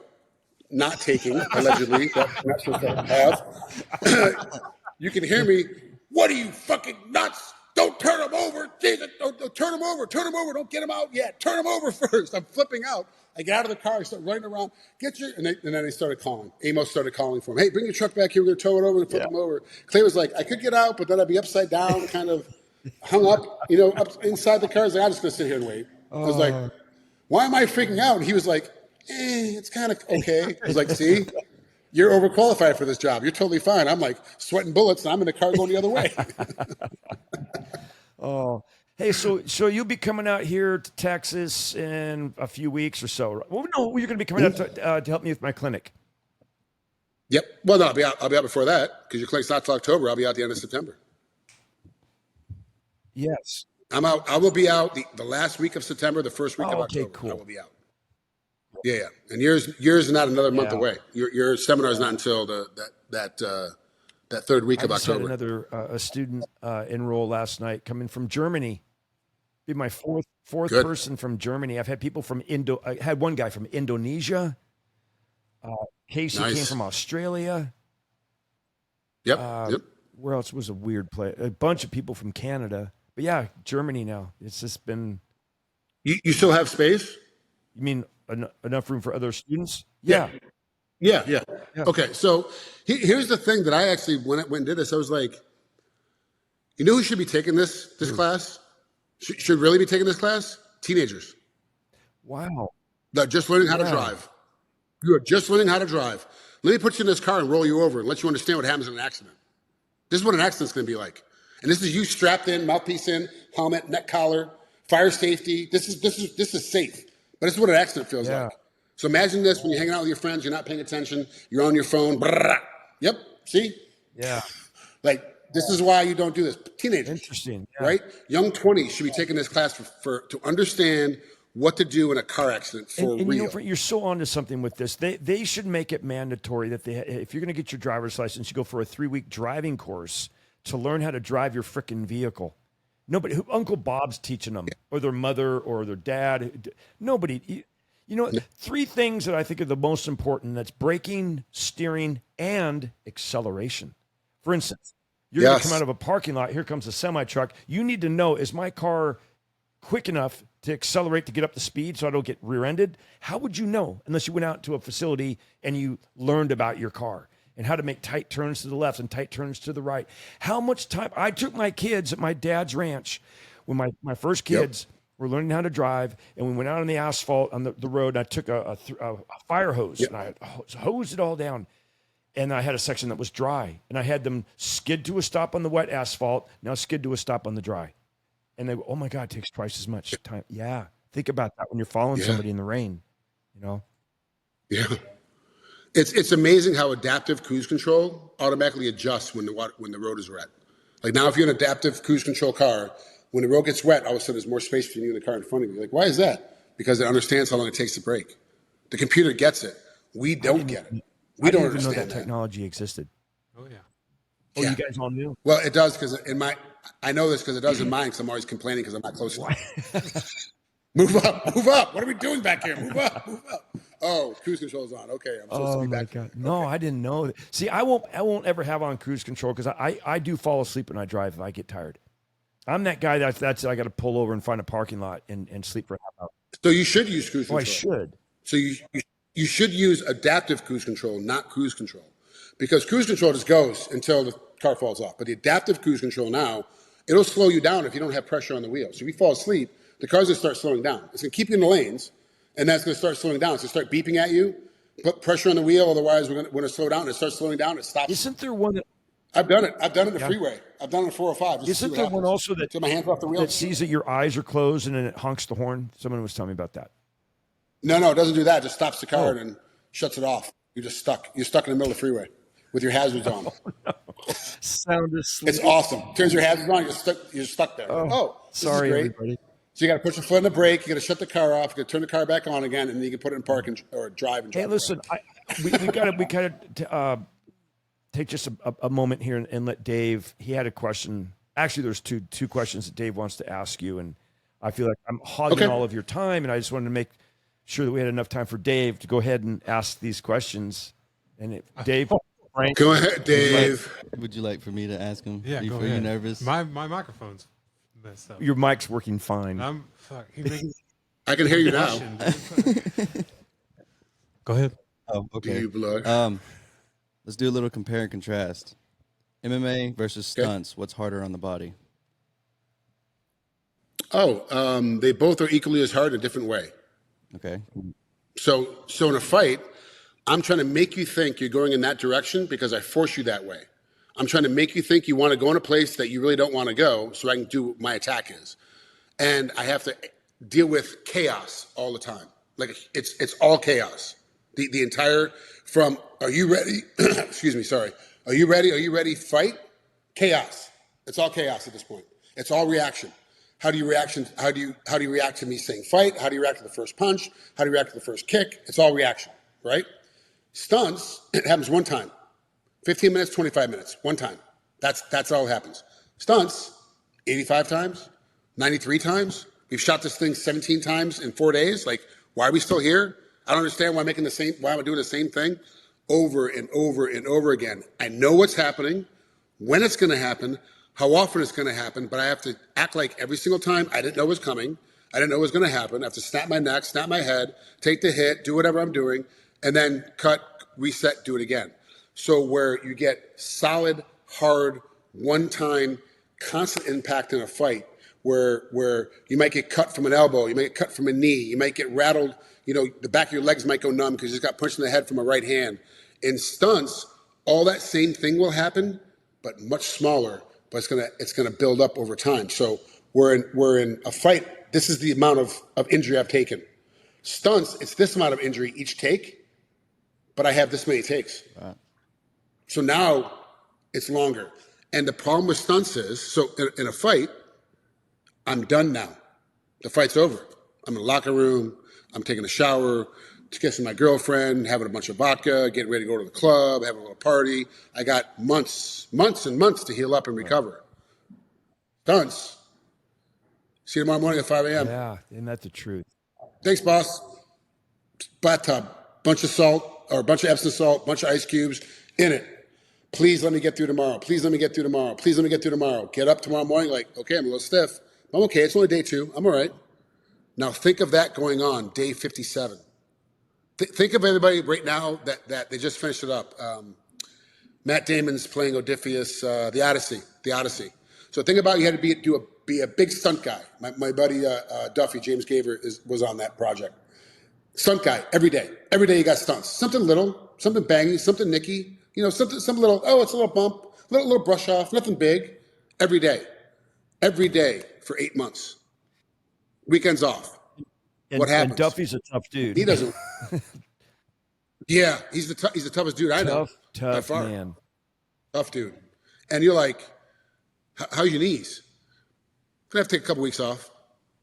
not taking, allegedly. I'm not supposed to have. You can hear me. What are you, fucking nuts? Don't turn him over. Jesus, don't turn him over. Turn him over. Don't get him out yet. Turn him over first. I'm flipping out. I get out of the car. I start running around. And then they started calling. Amos started calling for him. Hey, bring your truck back here. We're going to tow it over and flip him over. Clay was like, I could get out, but then I'd be upside down, kind of hung up, up inside the car. I was like, I'm just going to sit here and wait. I was like, why am I freaking out? And he was like, it's kind of okay. I was like, see, you're overqualified for this job. You're totally fine. I'm like sweating bullets, and I'm in the car going the other way. Oh, hey, so you'll be coming out here to Texas in a few weeks or so. Well, no, you're going to be coming out to help me with my clinic. Yep. Well, no, I'll be out before that because your clinic's not till October. I'll be out the end of September. Yes. I'm out. I will be out the last week of September, the first week of Oh, okay, October. cool. I will be out. Yeah. And yours is not another month Yeah. away. Your seminar is not until that third week I of just October. had another a student enroll last night coming from Germany. Be my fourth Good. person from Germany. I've had people from I had one guy from Indonesia. Casey came Nice. from Australia. Yep. Yep. Where else was a weird place? A bunch of people from Canada. But yeah, Germany now. It's just been. You still have space? You mean enough room for other students? Yeah. Yeah. Yeah. Okay. So here's the thing that I actually, when I went and did this, I was like, you know who should be taking this class? Should really be taking this class? Teenagers. Wow. That are just learning how to drive. You are just learning how to drive. Let me put you in this car and roll you over and let you understand what happens in an accident. This is what an accident's going to be like. And this is you strapped in, mouthpiece in, helmet, neck collar, fire safety. This is safe. But this is what an accident feels like. So imagine this when you're hanging out with your friends, you're not paying attention, you're on your phone. Yep. See? Yeah. Like, this is why you don't do this. Teenagers. Interesting. Right? Young 20s should be taking this class to understand what to do in a car accident for real. You know, you're so onto something with this. They should make it mandatory that if you're going to get your driver's license, you go for a 3-week driving course to learn how to drive your frickin' vehicle. Nobody, Uncle Bob's teaching them, or their mother, or their dad. Nobody. You know, 3 things that I think are the most important. That's braking, steering, and acceleration. For instance, you're going to come out of a parking lot. Here comes a semi truck. You need to know, is my car quick enough to accelerate to get up the speed so I don't get rear-ended? How would you know unless you went out to a facility and you learned about your car and how to make tight turns to the left and tight turns to the right? How much time? I took my kids at my dad's ranch when my first kids were learning how to drive, and we went out on the asphalt on the road, and I took a fire hose and I hosed it all down. And I had a section that was dry, and I had them skid to a stop on the wet asphalt, now skid to a stop on the dry. And they go, oh my God, it takes twice as much time. Yeah. Think about that when you're following somebody in the rain, you know? Yeah. It's amazing how adaptive cruise control automatically adjusts when the road is wet. Like now, if you're in an adaptive cruise control car, when the road gets wet, all of a sudden there's more space between you and the car in front of you. Like, why is that? Because it understands how long it takes to brake. The computer gets it. We don't get it. We don't even know understand that technology existed. Oh yeah. Oh, you guys all knew? Well, it does because I know this because it does in mine because I'm always complaining because I'm not close enough. Move up, move up. What are we doing back here? Move up, move up. Oh, cruise control is on. Okay, I'm supposed to be back. God. No, I didn't know that. See, I won't ever have on cruise control because I do fall asleep when I drive if I get tired. I'm that guy that's I got to pull over and find a parking lot and sleep for a half hour. So you should use cruise control. I should. So you should use adaptive cruise control, not cruise control. Because cruise control just goes until the car falls off. But the adaptive cruise control now, it'll slow you down if you don't have pressure on the wheel. So if you fall asleep, the car's going to start slowing down. It's going to keep you in the lanes, and that's going to start slowing down. It's going to start beeping at you. Put pressure on the wheel, otherwise we're going to slow down. It starts slowing down. It stops. Isn't there one that... I've done it. I've done it in the freeway. I've done it in 405. Isn't there one also that... Take my hands off the wheel. That sees that your eyes are closed and then it honks the horn? Someone was telling me about that. No, it doesn't do that. It just stops the car and then shuts it off. You're just stuck. You're stuck in the middle of the freeway with your hazards on. No. Sound asleep. It's awesome. Turns your hazards on. You're stuck there. Sorry, everybody. So you got to put your foot on the brake. You got to shut the car off. You got to turn the car back on again, and then you can put it in park or drive. And drive. Hey, listen, we got to take just a moment here and let Dave. He had a question. Actually, there's two questions that Dave wants to ask you, and I feel like I'm hogging all of your time, and I just wanted to make sure that we had enough time for Dave to go ahead and ask these questions. And Dave, Frank, go ahead, Dave. Would you like for me to ask him? Yeah, go ahead. Are you nervous? My microphone's messed up. Your mic's working fine. I can hear you now. Go ahead. Oh, okay. Do you blood? Let's do a little compare and contrast. MMA versus stunts. What's harder on the body? They both are equally as hard in a different way. Okay. So in a fight, I'm trying to make you think you're going in that direction because I force you that way. I'm trying to make you think you want to go in a place that you really don't want to go so I can do what my attack is. And I have to deal with chaos all the time. Like it's all chaos. The entire from are you ready? Excuse me, sorry. Are you ready? Are you ready? Fight? Chaos. It's all chaos at this point. It's all reaction. How do you react to me saying fight? How do you react to the first punch? How do you react to the first kick? It's all reaction, right? Stunts, it happens one time. 15 minutes, 25 minutes, one time. That's all that happens. Stunts, 85 times, 93 times. We've shot this thing 17 times in 4 days. Like, why are we still here? I don't understand why I'm doing the same thing over and over and over again. I know what's happening, when it's going to happen, how often it's going to happen, but I have to act like every single time I didn't know it was coming. I didn't know it was going to happen. I have to snap my neck, snap my head, take the hit, do whatever I'm doing, and then cut, reset, do it again. So where you get solid, hard, one-time, constant impact in a fight, where you might get cut from an elbow, you might get cut from a knee, you might get rattled, the back of your legs might go numb because you just got punched in the head from a right hand. In stunts, all that same thing will happen, but much smaller, but it's gonna build up over time. So we're in a fight, this is the amount of injury I've taken. Stunts, it's this amount of injury each take, but I have this many takes. Wow. So now it's longer. And the problem with stunts is, so in a fight, I'm done now. The fight's over. I'm in the locker room. I'm taking a shower, kissing my girlfriend, having a bunch of vodka, getting ready to go to the club, having a little party. I got months and months to heal up and recover. Stunts. See you tomorrow morning at 5 a.m. Yeah, isn't that the truth? Thanks, boss. Bathtub, bunch of salt, or a bunch of Epsom salt, bunch of ice cubes in it. Please let me get through tomorrow. Please let me get through tomorrow. Please let me get through tomorrow. Get up tomorrow morning like, okay, I'm a little stiff. I'm okay. It's only day 2. I'm all right. Now think of that going on day 57. Think of everybody right now that they just finished it up. Matt Damon's playing Odysseus, the Odyssey. So think about you had to be a big stunt guy. My buddy Duffy, James Gaver, was on that project. Stunt guy every day. Every day you got stunts. Something little, something banging, something nicky. Some little. Oh, it's a little bump, little brush off, nothing big. Every day for 8 months. Weekends off. What happens? And Duffy's a tough dude. He doesn't. Yeah, he's the toughest dude I know. Tough man. Tough dude. And you're like, how's your knees? Gonna have to take a couple weeks off.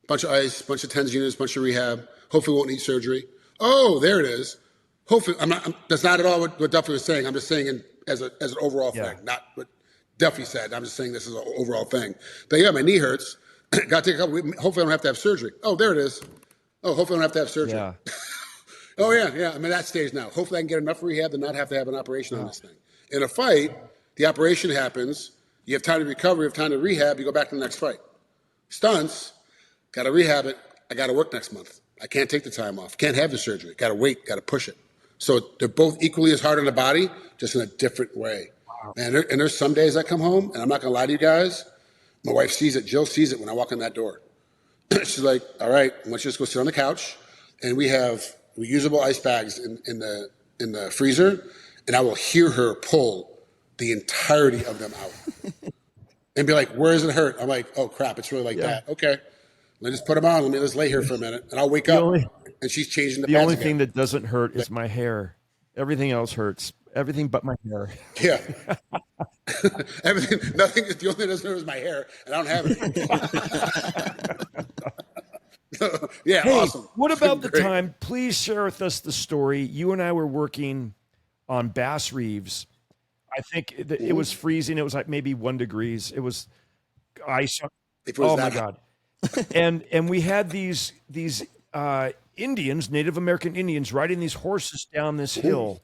Bunch of ice, bunch of TENS units, bunch of rehab. Hopefully won't need surgery. Oh, there it is. Hopefully, that's not at all what Duffy was saying. I'm just saying as an overall thing, not what Duffy said. I'm just saying this is an overall thing. But yeah, my knee hurts. Got to take a couple weeks. Hopefully I don't have to have surgery. Oh, there it is. Oh, hopefully I don't have to have surgery. Yeah. Oh, yeah. I'm at that stage now. Hopefully I can get enough rehab to not have to have an operation on this thing. In a fight, the operation happens. You have time to recover. You have time to rehab. You go back to the next fight. Stunts, got to rehab it. I got to work next month. I can't take the time off. Can't have the surgery. Got to wait. Got to push it. So they're both equally as hard on the body, just in a different way. Wow. And there's some days I come home, and I'm not going to lie to you guys, my wife sees it. Jill sees it when I walk in that door. She's like, all right, why don't you just go sit on the couch? And we have reusable ice bags in the freezer, and I will hear her pull the entirety of them out. And be like, where does it hurt? I'm like, oh, crap, it's really like that. Okay. Let me just put them on. Let's lay here for a minute. And I'll wake up, and she's changing the pads. The only again. thing that doesn't hurt is my hair. Everything else hurts. Everything but my hair. Yeah. Everything. Nothing. The only thing that doesn't hurt is my hair, and I don't have it. Yeah, hey, awesome. What about the time? Please share with us the story. You and I were working on Bass Reeves. I think it was freezing. It was like maybe 1 degree. It was ice. Oh my God. and we had these Indians, Native American Indians, riding these horses down this hill,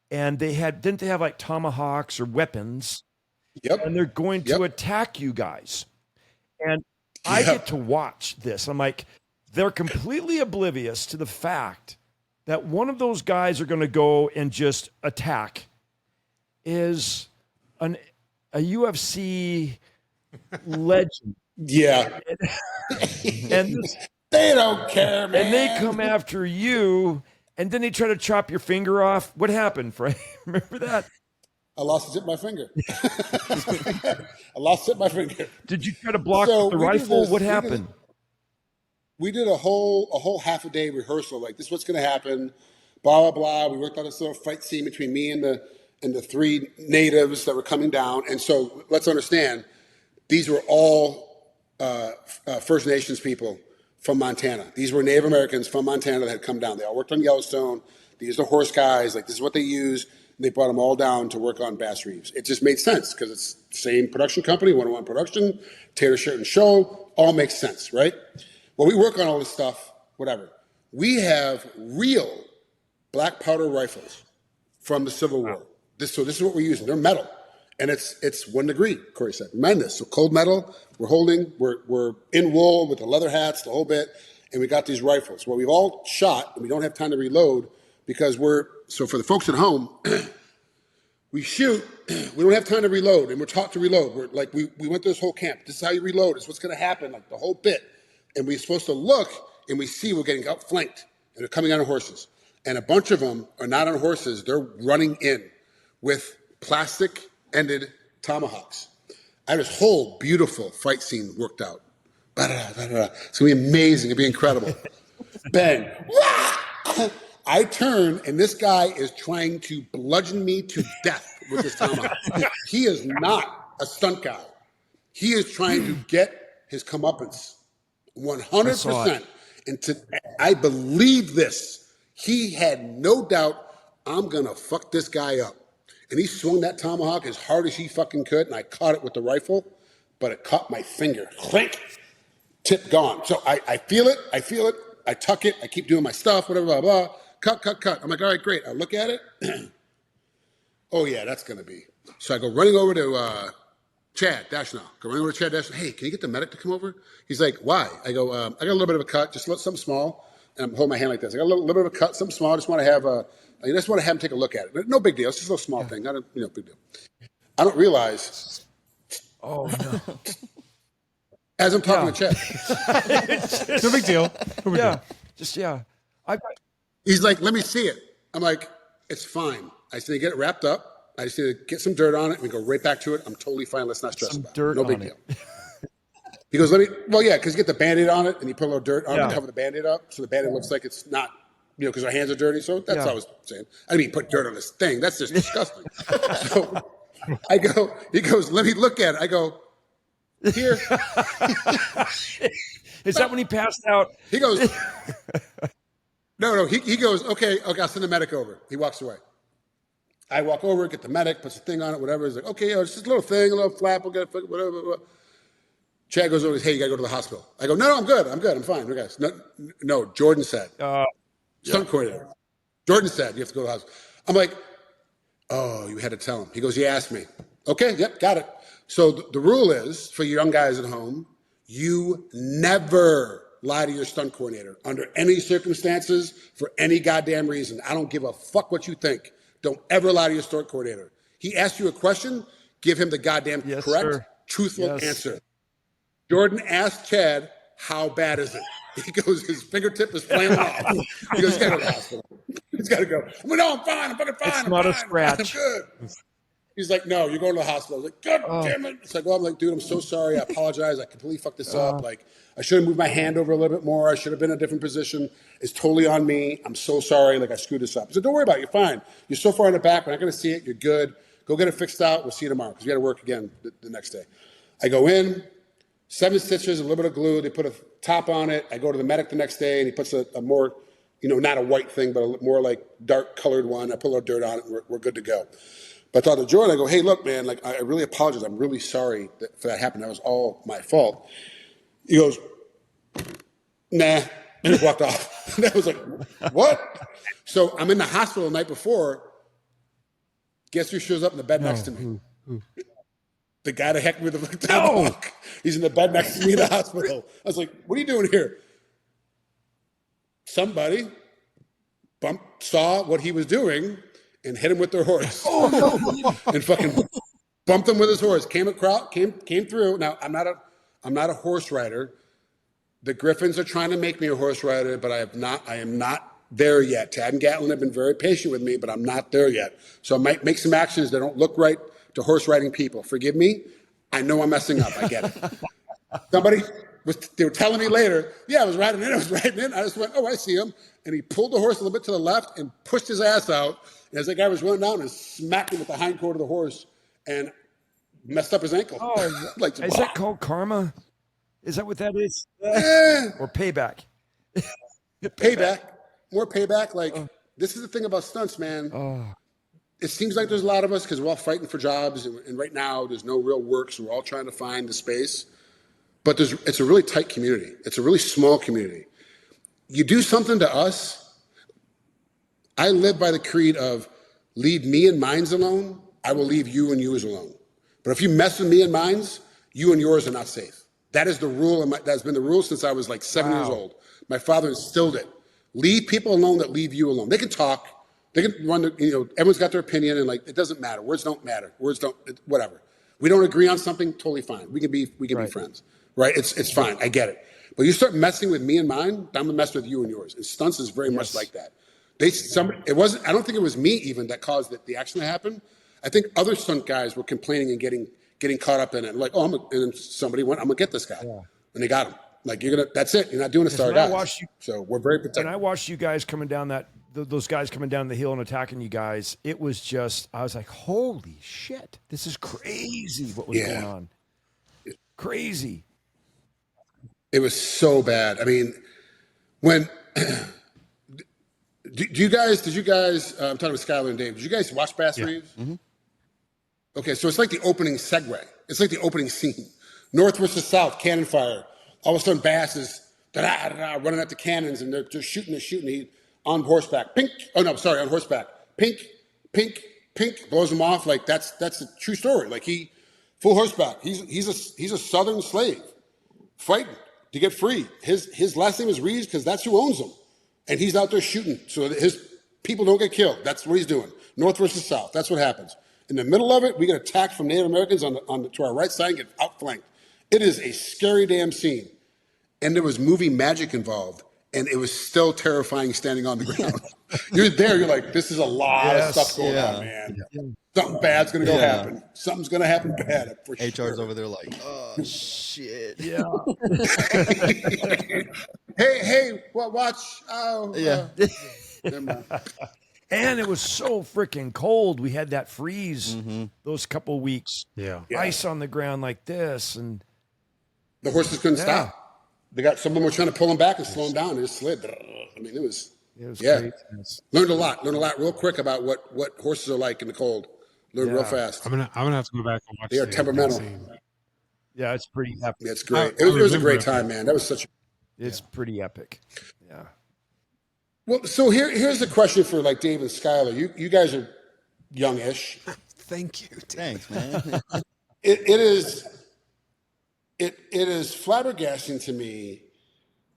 and didn't they have like tomahawks or weapons? Yep. And they're going to attack you guys. And I get to watch this. I'm like, they're completely oblivious to the fact that one of those guys are going to go and just attack is a UFC legend. Yeah. And they don't care, man. And they come after you, and then they try to chop your finger off. What happened, Frank? Remember that? I lost it at my finger. I lost it at my finger. Did you try to block with the rifle? What happened? We did a whole half a day rehearsal. Like, this is what's going to happen. Blah, blah, blah. We worked on this little fight scene between me and the 3 natives that were coming down. And so let's understand, these were all First Nations people from Montana. These were Native Americans from Montana that had come down. They all worked on Yellowstone. These are the horse guys. Like, this is what they use. And they brought them all down to work on Bass Reeves. It just made sense because it's the same production company, 101 Production, Taylor Sheridan Show, all makes sense, right? Well, we work on all this stuff, whatever. We have real black powder rifles from the Civil War. So this is what we're using. They're metal. And it's 1 degree, Corey said. Remind us. So cold metal, we're holding, we're in wool with the leather hats, the whole bit, and we got these rifles. Well, we've all shot, and we don't have time to reload because so for the folks at home, we shoot, we don't have time to reload, and we're taught to reload. We're like, we went through this whole camp. This is how you reload. It's what's going to happen, like the whole bit. And we're supposed to look, and we see we're getting outflanked, and they're coming on horses. And a bunch of them are not on horses. They're running in with plastic-ended tomahawks. I had this whole beautiful fight scene worked out. It's going to be amazing. It'll be incredible. Bang. I turn, and this guy is trying to bludgeon me to death with this tomahawk. He is not a stunt guy. He is trying to get his comeuppance 100%. And I believe this. He had no doubt, I'm going to fuck this guy up. And he swung that tomahawk as hard as he fucking could, and I caught it with the rifle, but it caught my finger. Clink! Tip gone. So I feel it. I tuck it. I keep doing my stuff, whatever, blah, blah. Cut. I'm like, all right, great. I look at it. Oh, yeah, that's going to be. So I go running over to Chad Dashnow. Go running over to Chad Dashnow. Hey, can you get the medic to come over? He's like, why? I go, I got a little bit of a cut, just something small. And I'm holding my hand like this. I got a little bit of a cut, something small. I just want to have him take a look at it. No big deal. It's just a little small thing. Not a big deal. I don't realize. Oh, no. As I'm talking to Chad. No big deal. He's like, let me see it. I'm like, it's fine. I just need to get it wrapped up. I just need to get some dirt on it and we go right back to it. I'm totally fine. Let's not stress about it. No big deal. He goes, because you get the Band-Aid on it and you put a little dirt on it to cover the Band-Aid up. So the Band-Aid looks like it's not, because our hands are dirty. So that's what I was saying. I didn't mean put dirt on this thing. That's just disgusting. So he goes, let me look at it. I go, here. Is that when he passed out? He goes, no. He goes, okay, I'll send the medic over. He walks away. I walk over, get the medic, puts a thing on it, whatever. He's like, okay, it's just a little thing, a little flap, we'll get it, whatever. Chad goes over, hey, you got to go to the hospital. I go, no, I'm good, I'm fine. Guys. No, Jordan said. Stunt coordinator. Jordan said you have to go to the hospital. I'm like, oh, you had to tell him. He goes, he asked me. Okay, yep, got it. So the rule is, for you young guys at home, you never lie to your stunt coordinator under any circumstances for any goddamn reason. I don't give a fuck what you think. Don't ever lie to your stunt coordinator. He asked you a question, give him the goddamn correct, truthful answer. Jordan asked Chad, how bad is it? He goes, his fingertip is flailing off. He goes, he's got to go to the hospital. He's got to go. I'm like, no, I'm fine. I'm fucking fine. It's not a scratch. I'm good. He's like, no, you're going to the hospital. I was like, God damn it. It's like, well, I'm like, dude, I'm so sorry. I apologize. I completely fucked this up. Like, I should have moved my hand over a little bit more. I should have been in a different position. It's totally on me. I'm so sorry. Like, I screwed this up. He said, don't worry about it. You're fine. You're so far in the back. We're not going to see it. You're good. Go get it fixed out. We'll see you tomorrow because we got to work again the next day. I go in, 7 stitches, a little bit of glue. They put a top on it. I go to the medic the next day, and he puts a more, not a white thing, but a more like dark colored one. I put a little dirt on it, and we're good to go. But I thought to Jordan, I go, hey, look, man, like, I really apologize. I'm really sorry for that happened. That was all my fault. He goes, nah, and he walked off. And I was like, what? So I'm in the hospital the night before. Guess who shows up in the bed next to me? Who? The guy that hecked me with the tomahawk. He's in the bed next to me in the hospital. I was like, what are you doing here? Somebody saw what he was doing and hit him with their horse. And fucking bumped him with his horse. Came through. Now, I'm not a horse rider. The Griffins are trying to make me a horse rider, but I am not there yet. Tad and Gatlin have been very patient with me, but I'm not there yet. So I might make some actions that don't look right to horse riding people. Forgive me. I know I'm messing up. I get it. They were telling me later, I was riding in. I just went, I see him. And he pulled the horse a little bit to the left and pushed his ass out. And as that guy was running down and smacked him with the hindquarter of the horse and messed up his ankle. Is that called karma? Is that what that is? Eh, Or payback? payback, more payback. Like this is the thing about stunts, man. Oh, It seems like there's a lot of us because we're all fighting for jobs, and right now there's no real work, so we're all trying to find the space. But it's a really tight community. It's a really small community. You do something to us. I live by the creed of leave me and mines alone. I will leave you and yours alone. But if you mess with me and mines, you and yours are not safe. That is the rule. That's been the rule since I was like 7 years old. My father instilled it. Leave people alone that leave you alone. They can talk. They can run. Everyone's got their opinion, and like it doesn't matter. Words don't matter. Words don't. Whatever. We don't agree on something. Totally fine. We can be friends. Right? It's fine. I get it. But you start messing with me and mine, I'm gonna mess with you and yours. And stunts is very much like that. It wasn't. I don't think it was me even that caused the accident to happen. I think other stunt guys were complaining and getting caught up in it. Like, and then somebody went, I'm gonna get this guy, and they got him. Like that's it. You're not doing this to our guys. So we're very protective. When I watched you guys coming down those guys coming down the hill and attacking you guys, it was just, I was like, holy shit, this is crazy what was going on. Crazy. It was so bad. I mean, when did you guys? I'm talking with Skylar and Dave. Did you guys watch Bass Reeves? Mm-hmm. Okay, so it's like the opening segue. It's like the opening scene. North versus South, cannon fire. All of a sudden, Bass is running at the cannons, and they're just shooting. He on horseback. Pink. Oh no, sorry, on horseback. Pink. Blows him off. Like that's a true story. Like he full horseback. He's a Southern slave fighting to get free. His last name is Reeves because that's who owns him, and he's out there shooting so that his people don't get killed. That's what he's doing. North versus South. That's what happens. In the middle of it, we get attacked from Native Americans to our right side and get outflanked. It is a scary damn scene. And there was movie magic involved, and it was still terrifying standing on the ground. You're there, you're like, this is a lot of stuff going on, man. Something bad's going to go happen. Something's going to happen bad for sure. HR's over there like, oh, shit. Yeah. hey, watch. Oh, yeah. Never mind. And it was so freaking cold. We had that freeze those couple weeks. Yeah. Ice on the ground like this. And the horses couldn't stop. Some of them were trying to pull them back and slow them down. And it just slid. I mean, it was great. Learned a lot real quick about what horses are like in the cold. Learned real fast. I'm gonna have to go back and watch. They are temperamental. Yeah, it's pretty epic. Yeah, it's great. It was a great time, man. That was such. It's pretty epic. Yeah. Well, so here's the question for like Dave and Skylar. You guys are youngish. Thank you. Thanks, man. It is flabbergasting to me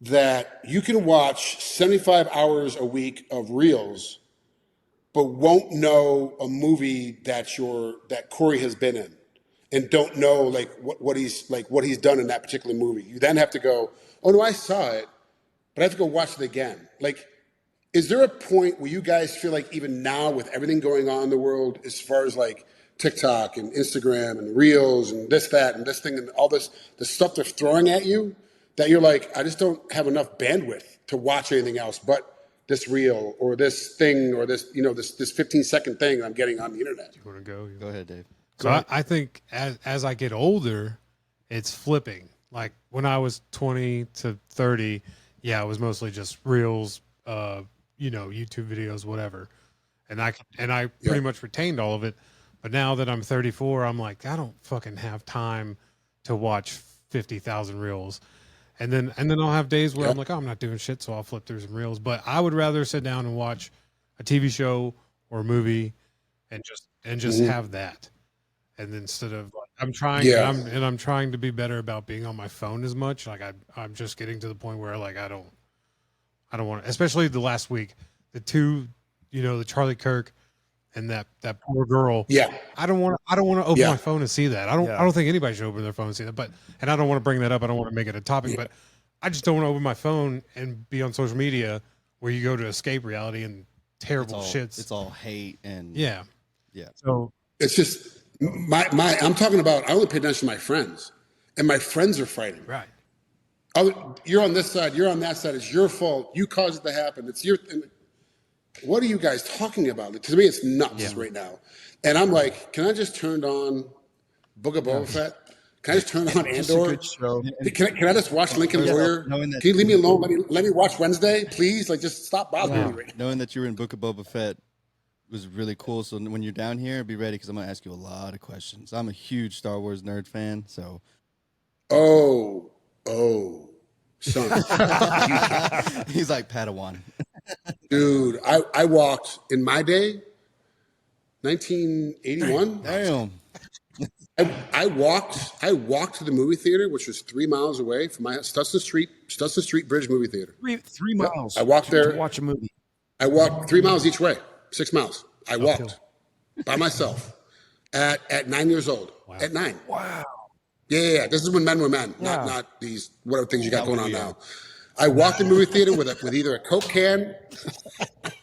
that you can watch 75 hours a week of reels, but won't know a movie that Corey has been in, and don't know like what he's done in that particular movie. You then have to go, oh no, I saw it, but I have to go watch it again. Like, is there a point where you guys feel like even now with everything going on in the world, as far as like TikTok and Instagram and Reels and this, that, and this thing and all this, the stuff they're throwing at you, that you're like, I just don't have enough bandwidth to watch anything else but this reel or this thing or this, this 15-second thing I'm getting on the internet. You want to go? Go ahead, Dave. So I think as I get older, it's flipping. Like when I was 20 to 30, it was mostly just reels, YouTube videos, whatever. And I pretty much retained all of it. But now that I'm 34, I'm like, I don't fucking have time to watch 50,000 reels. And then I'll have days where I'm like, oh, I'm not doing shit, so I'll flip through some reels. But I would rather sit down and watch a TV show or a movie and just have that. And instead of I'm trying to be better about being on my phone as much. Like I'm just getting to the point where like I don't want to, especially the last week, the two, the Charlie Kirk and that poor girl. Yeah. I don't want to open my phone and see that. I don't think anybody should open their phone and see that. But I don't want to bring that up. I don't want to make it a topic, but I just don't want to open my phone and be on social media where you go to escape reality and terrible shits. It's all hate and yeah. So it's just I'm talking about, I only pay attention to my friends, and my friends are fighting. Right. You're on this side, you're on that side. It's your fault. You caused it to happen. It's your. What are you guys talking about? To me, it's nuts right now. And I'm like, can I just turn on Book of Boba Fett? Can I just turn on It's a Andor? good show. Can I just watch Lincoln Lawyer? Can you leave me alone? Let me watch Wednesday, please. Like, just stop bothering me right now. Knowing that you were in Book of Boba Fett was really cool. So when you're down here, be ready because I'm gonna ask you a lot of questions. I'm a huge Star Wars nerd fan, so. Oh, son. He's like Padawan. Dude, I walked in my day, 1981. Damn. I walked to the movie theater, which was 3 miles away from my Stutson Street Bridge movie theater. 3 miles. I walked there to watch a movie. I walked 3 miles each way, 6 miles. I walked by myself at 9 years old. Wow. At 9. Wow. Yeah. This is when men were men, not these whatever things you got going on now. I walked the movie theater with either a Coke can.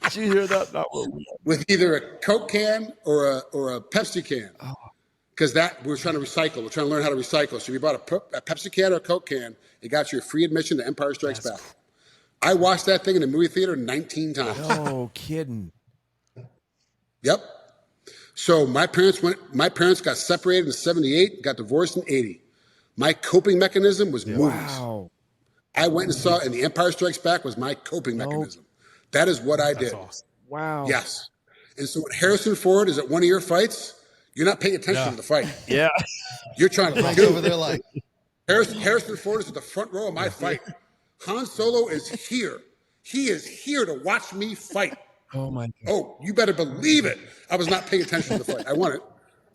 Did you hear that? Not what we with either a Coke can or a Pepsi can. Oh. Because we're trying to recycle. We're trying to learn how to recycle. So if you bought a Pepsi can or a Coke can, it got you a free admission to Empire Strikes Back. I watched that thing in the movie theater 19 times. No kidding. Yep. So my parents got separated in 78, got divorced in 80. My coping mechanism was movies. Wow. I went and saw, and the Empire Strikes Back was my coping mechanism. That is what I did. Awesome. Wow. Yes. And so when Harrison Ford is at one of your fights, you're not paying attention to the fight. Yeah. You're trying to Like over there, like Harrison Ford is at the front row of my fight. Han Solo is here. He is here to watch me fight. Oh my God. Oh, you better believe it. I was not paying attention to the fight. I won it.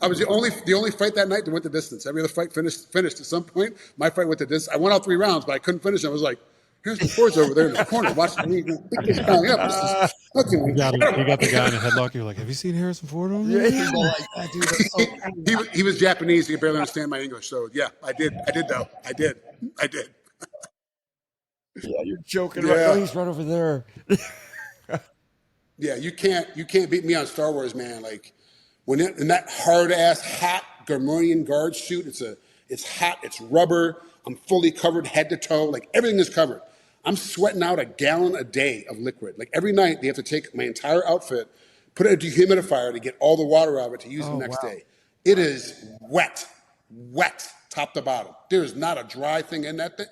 I was the only fight that night that went the distance. Every other fight finished at some point. My fight went the distance. I won all 3 rounds, but I couldn't finish. I was like, Harrison Ford's over there in the corner watching me pick this guy up. You got the guy in a headlock. You're like, have you seen Harrison Ford over there? He's all like, "Ah, dude, that's so he was Japanese. He could barely understand my English. So yeah, I did though. I did. Yeah, you're joking. Right? Oh, he's right over there. Yeah, you can't beat me on Star Wars, man. Like in that hard ass hot Garmonian guard suit, it's hot, it's rubber. I'm fully covered head to toe, like everything is covered. I'm sweating out a gallon a day of liquid. Like every night they have to take my entire outfit, put it in a dehumidifier to get all the water out of it to use the next day. It is wet, top to bottom. There is not a dry thing in that thing.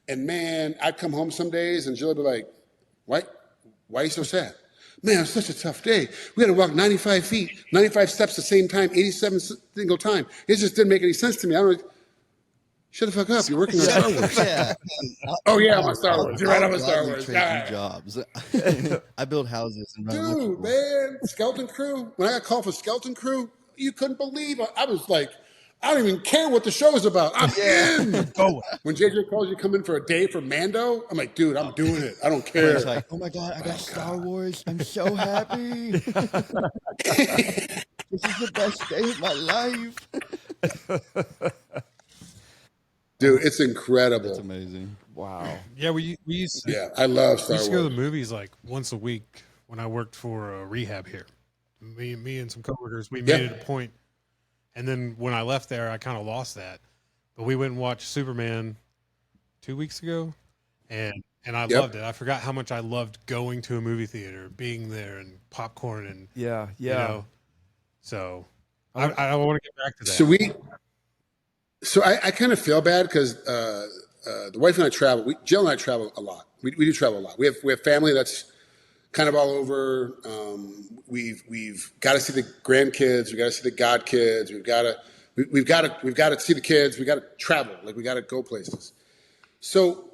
And man, I'd come home some days and Jill would be like, why are you so sad? Man, it's such a tough day. We had to walk 95 feet, 95 steps at the same time, 87 single time. It just didn't make any sense to me. I don't know. Shut the fuck up. You're working on Star Wars. yeah. Oh, yeah, I'm on Star Wars. You're right, I'm on Star Gladly Wars. trade you jobs. I build houses and run Dude, man, Skeleton Crew. When I got called for Skeleton Crew, you couldn't believe it. I was like, I don't even care what the show is about. I'm in. When JJ calls you come in for a day for Mando, I'm like, dude, I'm doing it. I don't care. It's like, oh my God, I got Star Wars. I'm so happy. This is the best day of my life. Dude, it's incredible. It's amazing. Wow. Yeah, we used to, Yeah, I love Star we used to go to Wars. the movies like once a week when I worked for a rehab here. Me and some coworkers, we made it a point. And then when I left there, I kind of lost that. But we went and watched Superman 2 weeks ago, and I loved it. I forgot how much I loved going to a movie theater, being there, and popcorn, and Yeah. you know. So I want to get back to that. So I kind of feel bad because the wife and I travel. Jill and I travel a lot. We do travel a lot. We have family that's kind of all over. We've got to see the grandkids. We got to see the godkids. We've got to see the kids. We got to travel. Like we got to go places. So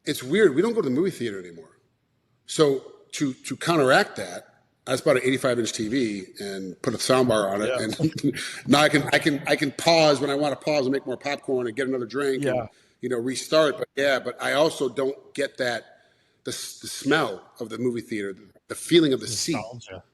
it's weird. We don't go to the movie theater anymore. So to counteract that, I just bought an 85-inch TV and put a soundbar on it, and now I can pause when I want to pause and make more popcorn and get another drink and restart. But I also don't get the smell of the movie theater, the feeling of the seat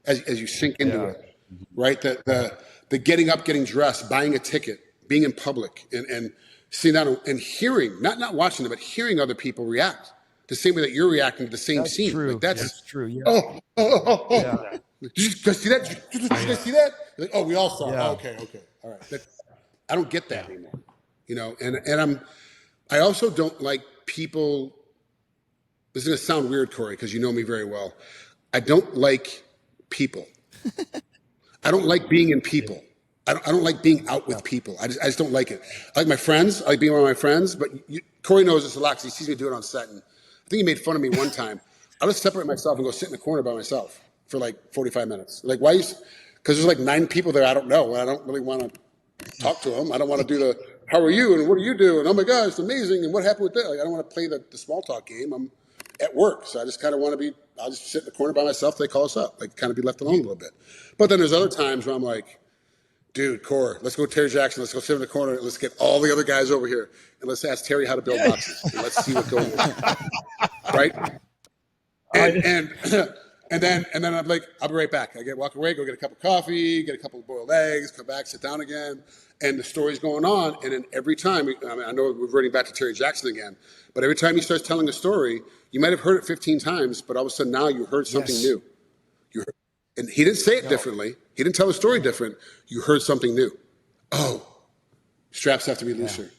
as you sink into it, right? The getting up, getting dressed, buying a ticket, being in public, and seeing that and hearing, not watching them, but hearing other people react the same way that you're reacting to the same scene. True. Like that's true. Yeah. Oh. Yeah. Did you guys see that? Did you guys see that? Like, oh, we all saw it. Yeah. Okay. All right. I don't get that anymore. And I also don't like people. This is going to sound weird, Corey, because you know me very well. I don't like people. I don't like being in people. I don't like being out with people. I just don't like it. I like my friends. I like being around my friends. But Corey knows this a lot because he sees me do it on set. And I think he made fun of me one time. I'll just separate myself and go sit in the corner by myself for like 45 minutes. Like, why? Because there's like 9 people there I don't know. And I don't really want to talk to them. I don't want to do the, how are you? And what do you do? And oh my God, it's amazing. And what happened with that? Like, I don't want to play the small talk game. I'm at work. So I just kind of want to be, I'll just sit in the corner by myself. They call us up. Like, kind of be left alone a little bit. But then there's other times where I'm like, dude, Core, let's go Terry Jackson. Let's go sit in the corner. And let's get all the other guys over here. And let's ask Terry how to build boxes. And let's see what goes on. Right? And then I'm like, I'll be right back. I walk away, go get a cup of coffee, get a couple of boiled eggs, come back, sit down again. And the story's going on. And then every time, I know we're reverting back to Terry Jackson again, but every time he starts telling a story, you might have heard it 15 times, but all of a sudden now you heard something new. You heard, and he didn't say it differently. He didn't tell the story different. You heard something new. Oh, straps have to be looser.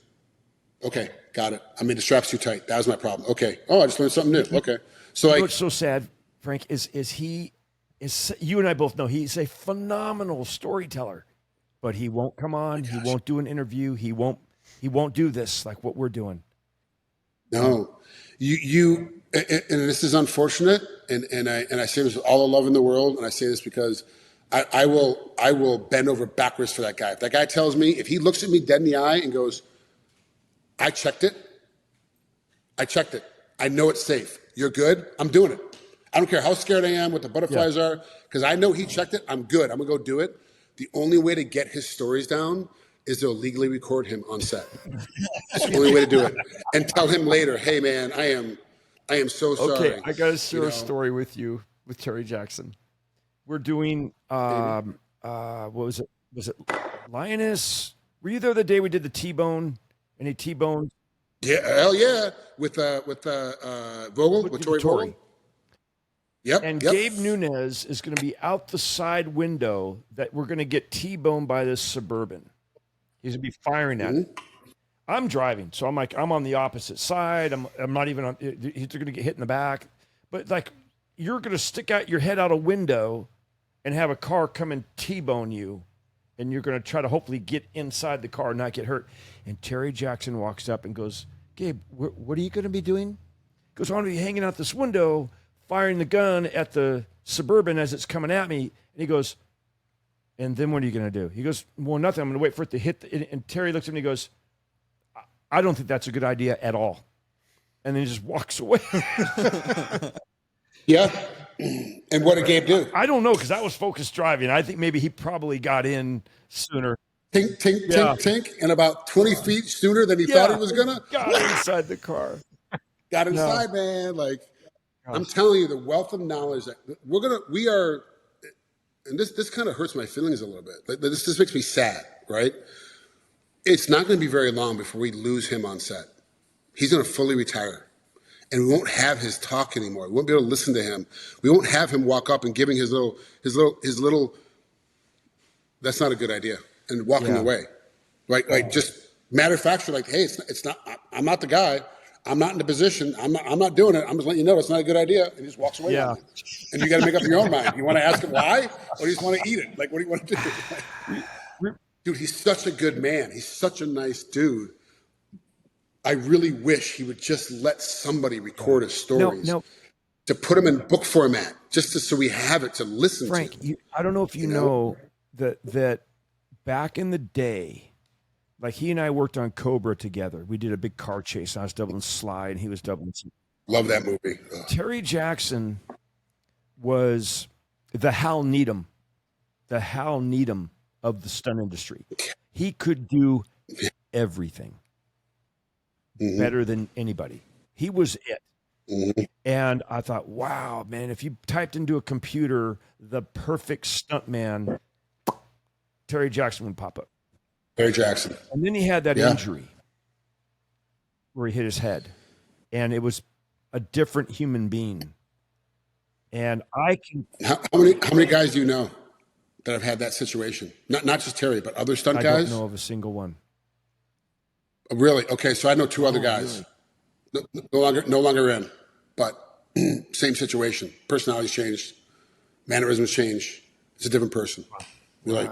Okay, got it. I mean, the strap's too tight. That was my problem. Okay. Oh, I just learned something new. Okay. So like, what's so sad, Frank, is you and I both know he's a phenomenal storyteller, but he won't come on. He won't do an interview. He won't do this like what we're doing. No, and this is unfortunate. And I say this with all the love in the world. And I say this because I will bend over backwards for that guy. If that guy tells me, if he looks at me dead in the eye and goes, I checked it. I know it's safe. You're good. I'm doing it. I don't care how scared I am, what the butterflies are, because I know he checked it. I'm good. I'm going to go do it. The only way to get his stories down is to illegally record him on set. That's the only way to do it. And tell him later, hey, man, I am so sorry. Okay, I got to share a story with you with Terry Jackson. We're doing, what was it? Was it Lioness? Were you there the day we did the T-Bone? Any T-Bone? Yeah, hell yeah. With Vogel, with Tori Vogel. Yep. And Gabe Nunez is going to be out the side window that we're going to get T-boned by this Suburban. He's going to be firing at it. I'm driving, so I'm on the opposite side. I'm not even on. He's going to get hit in the back, but like you're going to stick out your head out a window and have a car come and T-bone you, and you're going to try to hopefully get inside the car and not get hurt. And Terry Jackson walks up and goes, Gabe, what are you going to be doing? He goes, I'm going to be hanging out this window, firing the gun at the Suburban as it's coming at me. And he goes, and then what are you going to do? He goes, well, nothing. I'm going to wait for it to hit. And Terry looks at me and he goes, I don't think that's a good idea at all. And then he just walks away. Yeah. And what did Gabe do? I don't know, because that was focused driving. I think maybe he probably got in sooner. Tink, tink, tink, tink, and about 20 feet sooner than he thought he was gonna. Got inside the car. Got inside, man. Like, I'm telling you, the wealth of knowledge that we are, and this kind of hurts my feelings a little bit. Like, this makes me sad, right? It's not going to be very long before we lose him on set. He's going to fully retire. And we won't have his talk anymore. We won't be able to listen to him. We won't have him walk up and giving his little, that's not a good idea, and walking away. Like just matter of fact, like, hey, it's not, I'm not the guy. I'm not in the position. I'm not doing it. I'm just letting you know it's not a good idea. And he just walks away. Yeah. And you got to make up your own mind. You want to ask him why, or do you just want to eat it? Like, what do you want to do? Dude, he's such a good man. He's such a nice dude. I really wish he would just let somebody record his stories to put them in book format, so we have it to listen Frank, to. Frank, I don't know if you know that back in the day, like he and I worked on Cobra together. We did a big car chase. I was doubling Sly, and he was doubling. Love that movie. Ugh. Terry Jackson was the Hal Needham of the stunt industry. He could do everything. Mm-hmm. Better than anybody. He was it. Mm-hmm. And I thought, wow, man, if you typed into a computer the perfect stuntman, Terry Jackson would pop up. Terry Jackson. And then he had that injury where he hit his head. And it was a different human being. And I can... How many guys do you know that have had that situation? Not just Terry, but other stunt guys? I don't know of a single one. Really? Okay, so I know 2 other guys. Really? No longer in, but same situation. Personalities changed, mannerisms changed. It's a different person. You're like,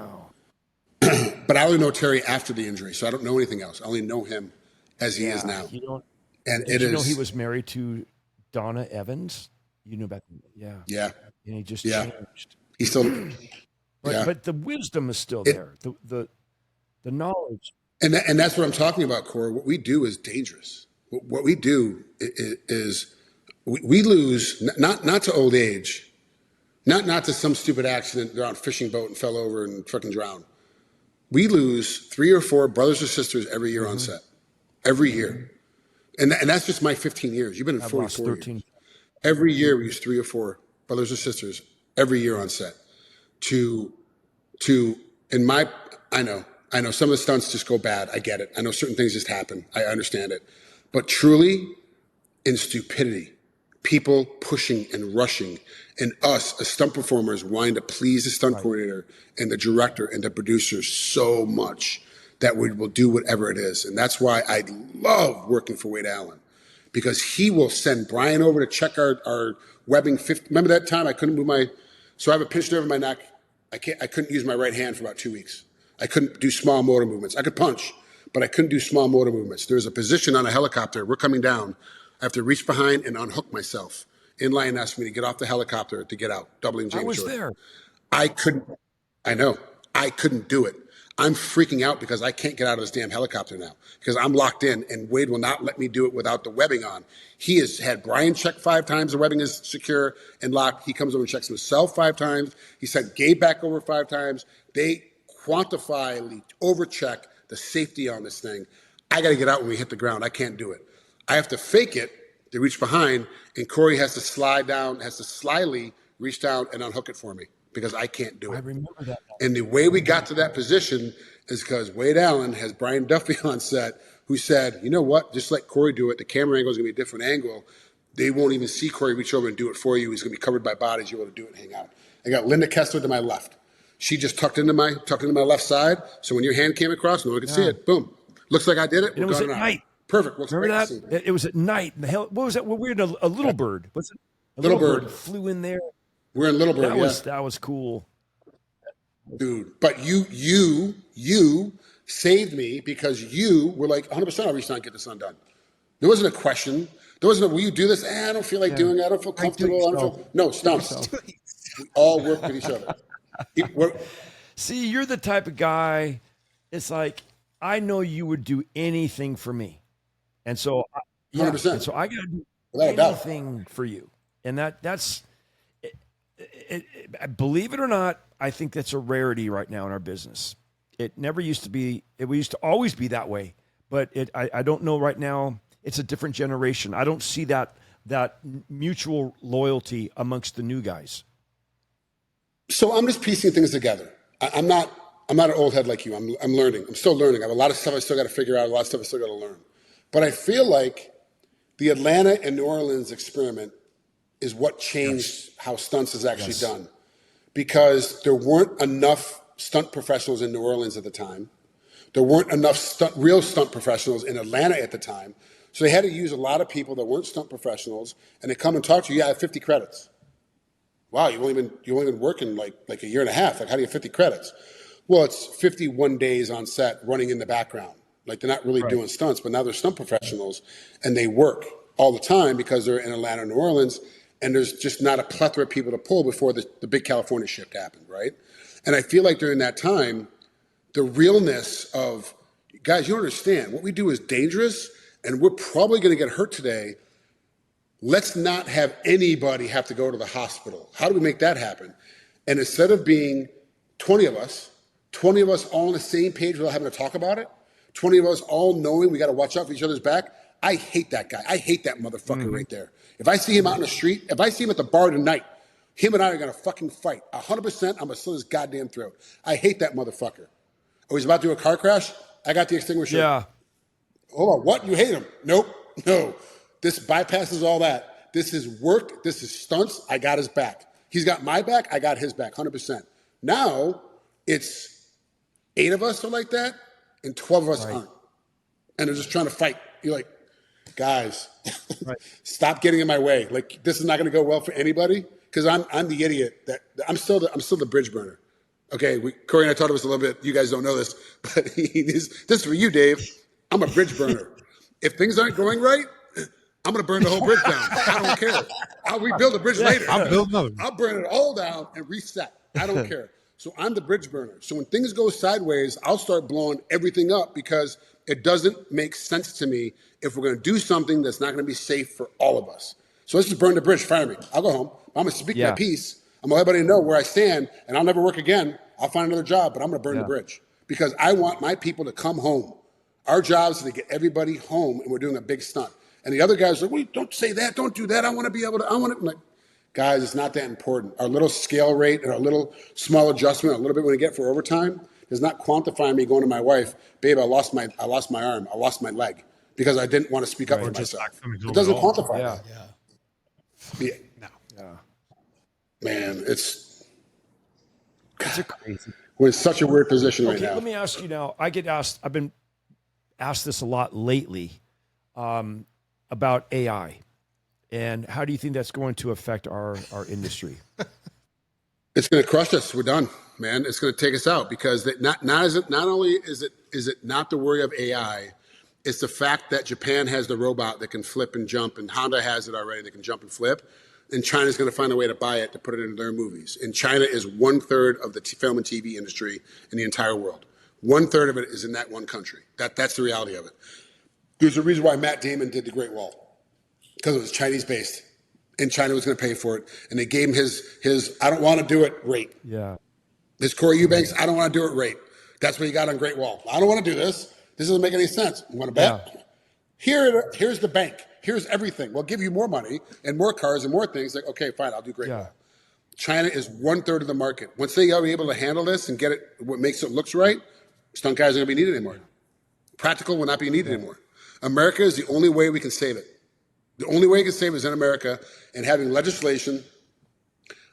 but I only know Terry after the injury, so I don't know anything else. I only know him as he is now. You don't. And Did you know he was married to Donna Evans? You knew about that? Yeah. And he just Yeah. changed. He's still, But the wisdom is still there. The knowledge. And that's what I'm talking about, Corey. What we do is dangerous. What we do is we lose, not to old age, not to some stupid accident, they're on a fishing boat and fell over and fucking drowned. We lose 3 or 4 brothers or sisters every year on set. Every year. And that's just my 15 years. You've been in 44 years. Every year we use 3 or 4 brothers or sisters every year on set I know some of the stunts just go bad. I get it. I know certain things just happen. I understand it. But truly, in stupidity, people pushing and rushing, and us as stunt performers wanting to please the stunt coordinator and the director and the producer so much that we will do whatever it is. And that's why I love working for Wade Allen, because he will send Brian over to check our webbing. Remember that time I couldn't move so I have a pinched nerve in my neck. I couldn't use my right hand for about 2 weeks. I couldn't do small motor movements. I could punch, but I couldn't do small motor movements. There was a position on a helicopter. We're coming down. I have to reach behind and unhook myself. Inline asked me to get off the helicopter to get out, doubling James I was Jordan. there. I couldn't do it. I'm freaking out because I can't get out of this damn helicopter now because I'm locked in, and Wade will not let me do it without the webbing on. He has had Brian check 5 times. The webbing is secure and locked. He comes over and checks himself 5 times. He sent Gabe back over 5 times. They quantifiably overcheck the safety on this thing. I got to get out when we hit the ground. I can't do it. I have to fake it to reach behind, and Corey has to slide down, has to slyly reach down and unhook it for me because I can't do it. I remember that. And the way we got to that position is because Wade Allen has Brian Duffy on set, who said, you know what, just let Corey do it. The camera angle is going to be a different angle. They won't even see Corey reach over and do it for you. He's going to be covered by bodies. You're able to do it and hang out. I got Linda Kessler to my left. She just tucked into my left side. So when your hand came across, no one could see it. Boom. Looks like I did it. And it was at night. Perfect. Remember that? It was at night. The hell, what was that? What weird? A little bird. Was it? A little bird flew in there. We're in Little Bird. That was cool, dude. But you saved me because you were like 100%. I'll reach down and get this undone. There wasn't a question. There wasn't a, will you do this? I don't feel like doing it. I don't feel comfortable. No, stumps. We all work with each other. See, you're the type of guy, it's like, I know you would do anything for me. And so, 100%. And so I got to do anything for you. And that's, believe it or not, I think that's a rarity right now in our business. It never used to be, it used to always be that way. But I don't know right now, it's a different generation. I don't see that mutual loyalty amongst the new guys. So I'm just piecing things together. I'm not an old head like you. I'm learning. I'm still learning. I have a lot of stuff I still got to figure out. A lot of stuff I still got to learn. But I feel like the Atlanta and New Orleans experiment is what changed how stunts is actually done, because there weren't enough stunt professionals in New Orleans at the time. There weren't enough real stunt professionals in Atlanta at the time. So they had to use a lot of people that weren't stunt professionals, and they come and talk to you. Yeah, I have 50 credits. Wow, you've only been working like a year and a half. Like, how do you have 50 credits? Well, it's 51 days on set running in the background. Like, they're not really doing stunts, but now they're stunt professionals, and they work all the time because they're in Atlanta, New Orleans, and there's just not a plethora of people to pull before the big California shift happened, right? And I feel like during that time, the realness of, guys, you don't understand. What we do is dangerous, and we're probably going to get hurt today. Let's not have anybody have to go to the hospital. How do we make that happen? And instead of being 20 of us all on the same page without having to talk about it, 20 of us all knowing we got to watch out for each other's back, I hate that guy. I hate that motherfucker right there. If I see him out in the street, if I see him at the bar tonight, him and I are going to fucking fight. 100%, I'm going to slit his goddamn throat. I hate that motherfucker. Oh, he's about to do a car crash? I got the extinguisher. Yeah. Hold on, what? You hate him? Nope, no. This bypasses all that. This is work. This is stunts. I got his back. He's got my back. I got his back, 100%. Now, it's 8 of us are like that, and 12 of us aren't. And they're just trying to fight. You're like, guys, stop getting in my way. Like, this is not going to go well for anybody, because I'm the idiot that I'm still the bridge burner. Okay, Corey and I talked about this a little bit. You guys don't know this, but this is for you, Dave. I'm a bridge burner. If things aren't going right, I'm going to burn the whole bridge down. I don't care. I'll rebuild the bridge later. I'll build another one. I'll burn it all down and reset. I don't care. So I'm the bridge burner. So when things go sideways, I'll start blowing everything up because it doesn't make sense to me if we're going to do something that's not going to be safe for all of us. So let's just burn the bridge. Fire me. I'll go home. I'm going to speak my piece. I'm going to let everybody know where I stand, and I'll never work again. I'll find another job, but I'm going to burn the bridge because I want my people to come home. Our job is to get everybody home, and we're doing a big stunt. And the other guys are like, wait, don't say that. Don't do that. I want to be able to, I'm like, guys, it's not that important. Our little scale rate and our little small adjustment, a little bit when we get for overtime, does not quantify me going to my wife, babe, I lost my arm, I lost my leg because I didn't want to speak up for myself. It doesn't quantify that. No. Man, it's crazy. We're in such a weird position right now. Let me ask you now. I've been asked this a lot lately about AI. And how do you think that's going to affect our industry? It's going to crush us. We're done, man. It's going to take us out because not only is it not the worry of AI, it's the fact that Japan has the robot that can flip and jump, and Honda has it already that can jump and flip. And China's going to find a way to buy it to put it into their movies. And China is 1/3 of the film and TV industry in the entire world. 1/3 of it is in that one country. That's the reality of it. There's a reason why Matt Damon did The Great Wall, because it was Chinese based, and China was going to pay for it. And they gave him his I don't want to do it rate. Yeah. This Corey Eubanks, I don't want to do it rate. That's what he got on Great Wall. I don't want to do this. This doesn't make any sense. You want to bet? Yeah. Here's the bank. Here's everything. We'll give you more money and more cars and more things. Like, okay, fine, I'll do Great Wall. China is 1/3 of the market. Once they are able to handle this and get it, what makes it looks right, stunt guys are going to be needed anymore. Practical will not be needed anymore. America is the only way we can save it. The only way you can save it is in America and having legislation.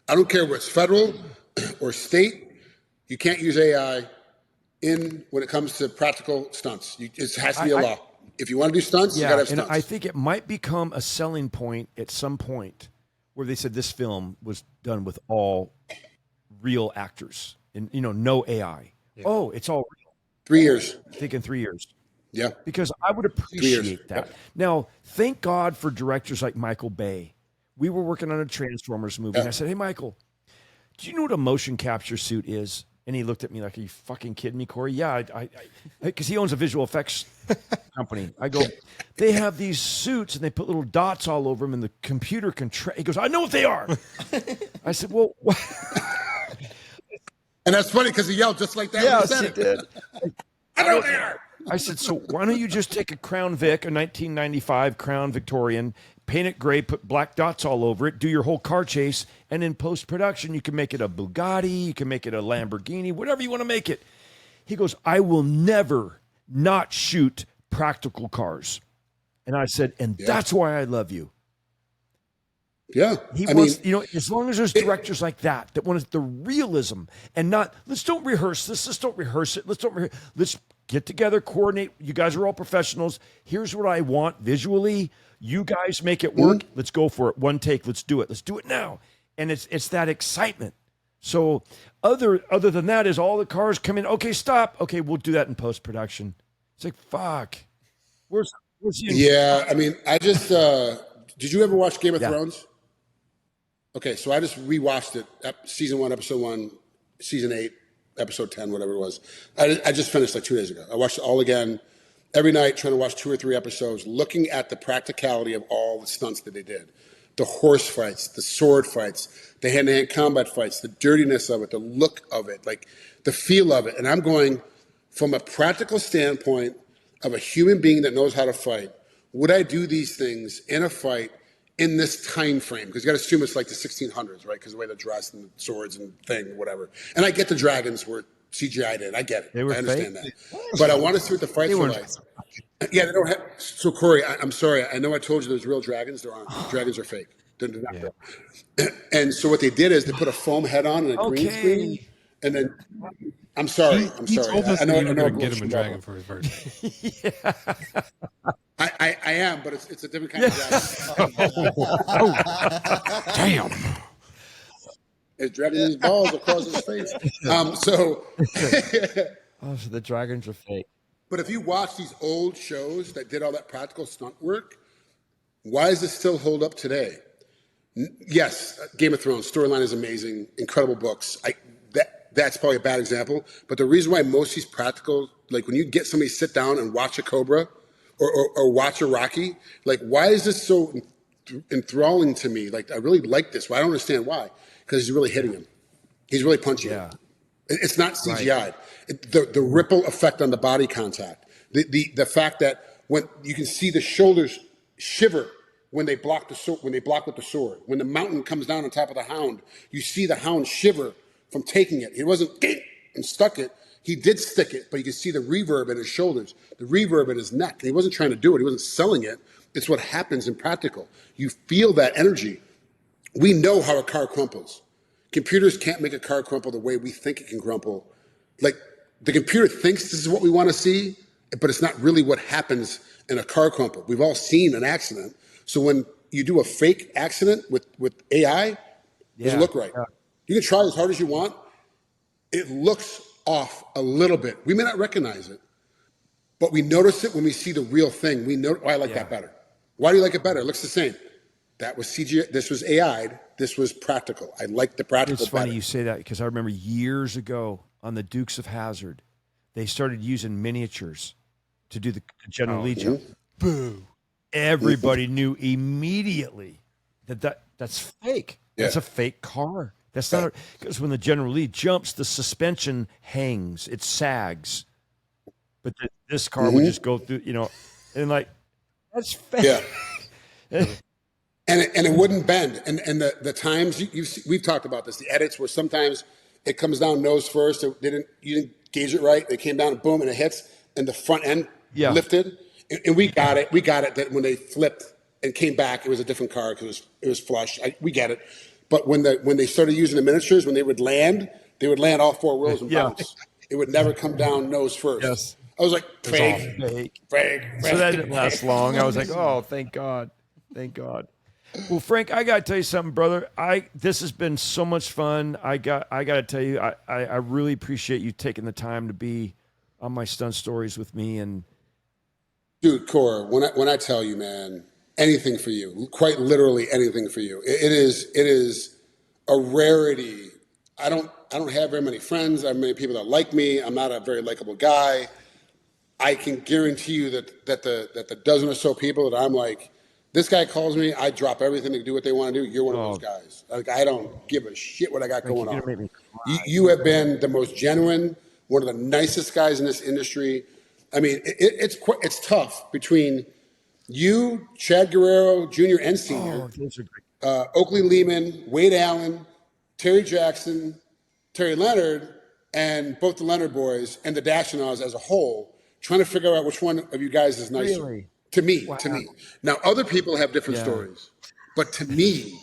I don't care whether it's federal or state. You can't use AI when it comes to practical stunts. It has to be a law. If you want to do stunts, you got to have stunts. And I think it might become a selling point at some point where they said this film was done with all real actors and, no AI. Yeah. Oh, it's all real. 3 years. I think in 3 years. Yeah. Because I would appreciate that. Yep. Now, thank God for directors like Michael Bay. We were working on a Transformers movie, and I said, hey, Michael, do you know what a motion capture suit is? And he looked at me like, are you fucking kidding me, Corey? Yeah, because he owns a visual effects company. I go, they have these suits, and they put little dots all over them, and the computer can he goes, I know what they are. I said, well, what? And that's funny because he yelled just like that when he said it. Did. I know what they are. I said, so why don't you just take a Crown Vic, a 1995 Crown Victorian, paint it gray, put black dots all over it, do your whole car chase, and in post-production, you can make it a Bugatti, you can make it a Lamborghini, whatever you want to make it. He goes, I will never not shoot practical cars. And I said, and that's why I love you. Yeah. He wants, as long as there's directors like that want the realism and not, let's don't rehearse this, let's don't rehearse it, let's get together, coordinate. You guys are all professionals. Here's what I want visually. You guys make it work. Mm-hmm. Let's go for it. One take. Let's do it. Let's do it now. And it's that excitement. So other than that is all the cars come in. Okay, stop. Okay, we'll do that in post-production. It's like, fuck. Where's you? Yeah, I mean, I just, did you ever watch Game of Thrones? Okay, so I just rewatched it, season 1, episode 1, season 8, episode 10, whatever it was. I just finished like 2 days ago. I watched it all again every night, trying to watch 2 or 3 episodes, looking at the practicality of all the stunts that they did. The horse fights, the sword fights, the hand-to-hand combat fights, the dirtiness of it, the look of it, like the feel of it. And I'm going, from a practical standpoint of a human being that knows how to fight, would I do these things in a fight in this time frame? Because you got to assume it's like the 1600s, right? Because the way they're dressed and the swords and thing, whatever. And I get the dragons were CGI'd in. I get it. I understand that. But I want to see what the fights were like. Yeah, they don't have. So Corey, I'm sorry. I know I told you there's real dragons. There aren't. Dragons are fake. They're not real. And so what they did is they put a foam head on and a green screen, and then. I'm sorry. He told us that you were going to get him a dragon for his birthday. I am, but it's a different kind of dragon. Damn. is dragging these balls across his face. So, Oh, so the dragons are fake. but if you watch these old shows that did all that practical stunt work, why does it still hold up today? Yes, Game of Thrones storyline is amazing, incredible books. That's probably a bad example, but the reason why most of these practical, like when you get somebody to sit down and watch a Cobra or watch a Rocky, like why is this so enthralling to me? Like I really like this. Well, I don't understand why. Because he's really hitting him. He's really punching him. It's not CGI. Right. The ripple effect on the body contact, the fact that when you can see the shoulders shiver when they block with the sword. When the mountain comes down on top of the hound, you see the hound shiver from taking it. He wasn't and stuck it. He did stick it, but you can see the reverb in his shoulders, the reverb in his neck. And he wasn't trying to do it. He wasn't selling it. It's what happens in practical. You feel that energy. We know how a car crumples. Computers can't make a car crumple the way we think it can crumple. Like the computer thinks this is what we want to see, but it's not really what happens in a car crumple. We've all seen an accident. So when you do a fake accident with AI, it doesn't look right. You can try as hard as you want. It looks off a little bit. We may not recognize it, but we notice it when we see the real thing. We know, I like that better. Why do you like it better? It looks the same. That was CGI. This was AI'd. This was practical. I like the practical. It's funny you say that because I remember years ago on the Dukes of Hazzard, they started using miniatures to do the General Lee jump. Boo! Everybody knew immediately that's fake. That's a fake car. That's not because when the General Lee jumps, the suspension hangs. It sags. But this car would just go through, and like that's fake. Yeah. And it wouldn't bend. And the times we've talked about this. The edits where sometimes it comes down nose first. You didn't gauge it right. It came down and boom, and it hits, and the front end lifted. And we got it. We got it that when they flipped and came back, it was a different car because it was flush. We get it. But when they started using the miniatures, when they would land all four wheels and bounce. It would never come down nose first. Yes. I was like, fake. So that didn't last long. I was like, oh, thank God. Thank God. Well, Frank, I gotta tell you something, brother. This has been so much fun. I gotta tell you, I really appreciate you taking the time to be on my stunt stories with me. And dude, Cora, when I tell you, man, anything for you, quite literally anything for you. It is a rarity. I don't have very many friends. I have many people that like me. I'm not a very likable guy. I can guarantee you that the dozen or so people that I'm like, this guy calls me, I drop everything to do what they want to do. You're one of those guys. Like, I don't give a shit what I got going on. You have been the most genuine, one of the nicest guys in this industry. I mean, it's tough between you, Chad Guerrero, Jr. and Senior, Oakley Lehman, Wade Allen, Terry Jackson, Terry Leonard, and both the Leonard boys and the Dashinaws as a whole, trying to figure out which one of you guys is nicer. Really? To me. Now, other people have different stories, but to me,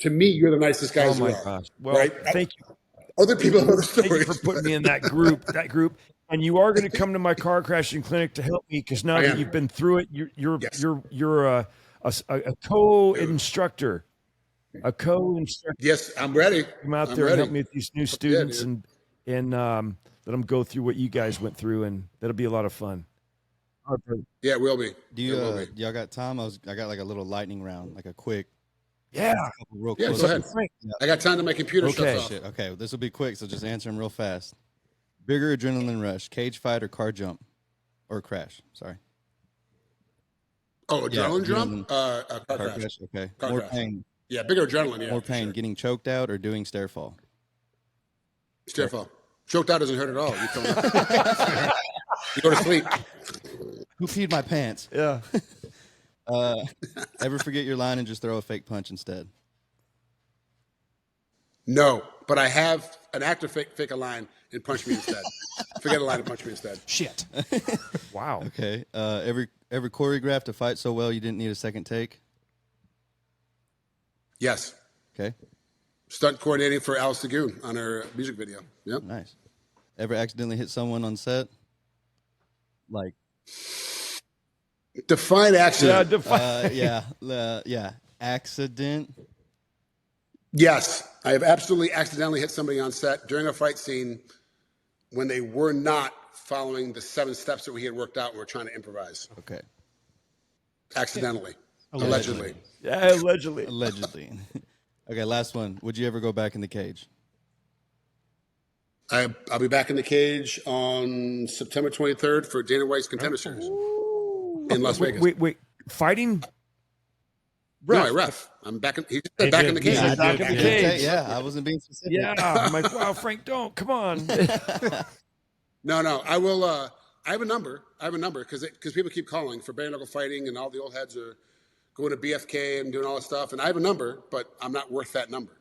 you're the nicest guy as well. Oh my gosh! Well, right? thank you. Other people have other stories. Thank you for putting me in that group. And you are going to come to my car crashing clinic to help me because now that you've been through it, you're a co-instructor. A co-instructor. Yes, I'm ready. Come out there and help me with these new students and let them go through what you guys went through, and that'll be a lot of fun. Yeah, it will be. Do y'all got time? I got like a little lightning round, like a quick. Real quick. Go ahead. I got time to my computer shuts off. Okay, well, this will be quick, so just answer them real fast. Bigger adrenaline rush, cage fight or car jump? Or crash, sorry. Oh, adrenaline jump? Car crash. Okay. Car More crash. pain. Yeah, bigger adrenaline, yeah. More pain, getting choked out or doing stair fall? Stair fall. Choked out doesn't hurt at all. You go to sleep. Who peed my pants? Yeah. Ever forget your line and just throw a fake punch instead? No, but I have an actor fake a line and punch me instead. Forget a line and punch me instead. Shit. Wow. Okay. Ever choreographed a fight so well you didn't need a second take? Yes. Okay. Stunt coordinating for Alice Lagoon on her music video. Yep. Nice. Ever accidentally hit someone on set? Like. Define accident. Yeah. Accident. Yes, I have absolutely accidentally hit somebody on set during a fight scene when they were not following the 7 steps that we had worked out and we're trying to improvise. Okay. Accidentally. Allegedly. Yeah, allegedly. Allegedly. Okay, last one. Would you ever go back in the cage? I'll be back in the cage on September 23rd for Dana White's Contender Series in Las Vegas. Wait. Fighting? No, I ref. I'm back in. He said back in the cage. Yeah, back in the cage. Yeah, I wasn't being specific. Yeah. I'm like, wow, Frank, don't. Come on. No. I will. I have a number. Because people keep calling for bare knuckle fighting, and all the old heads are going to BFK and doing all this stuff. And I have a number, but I'm not worth that number.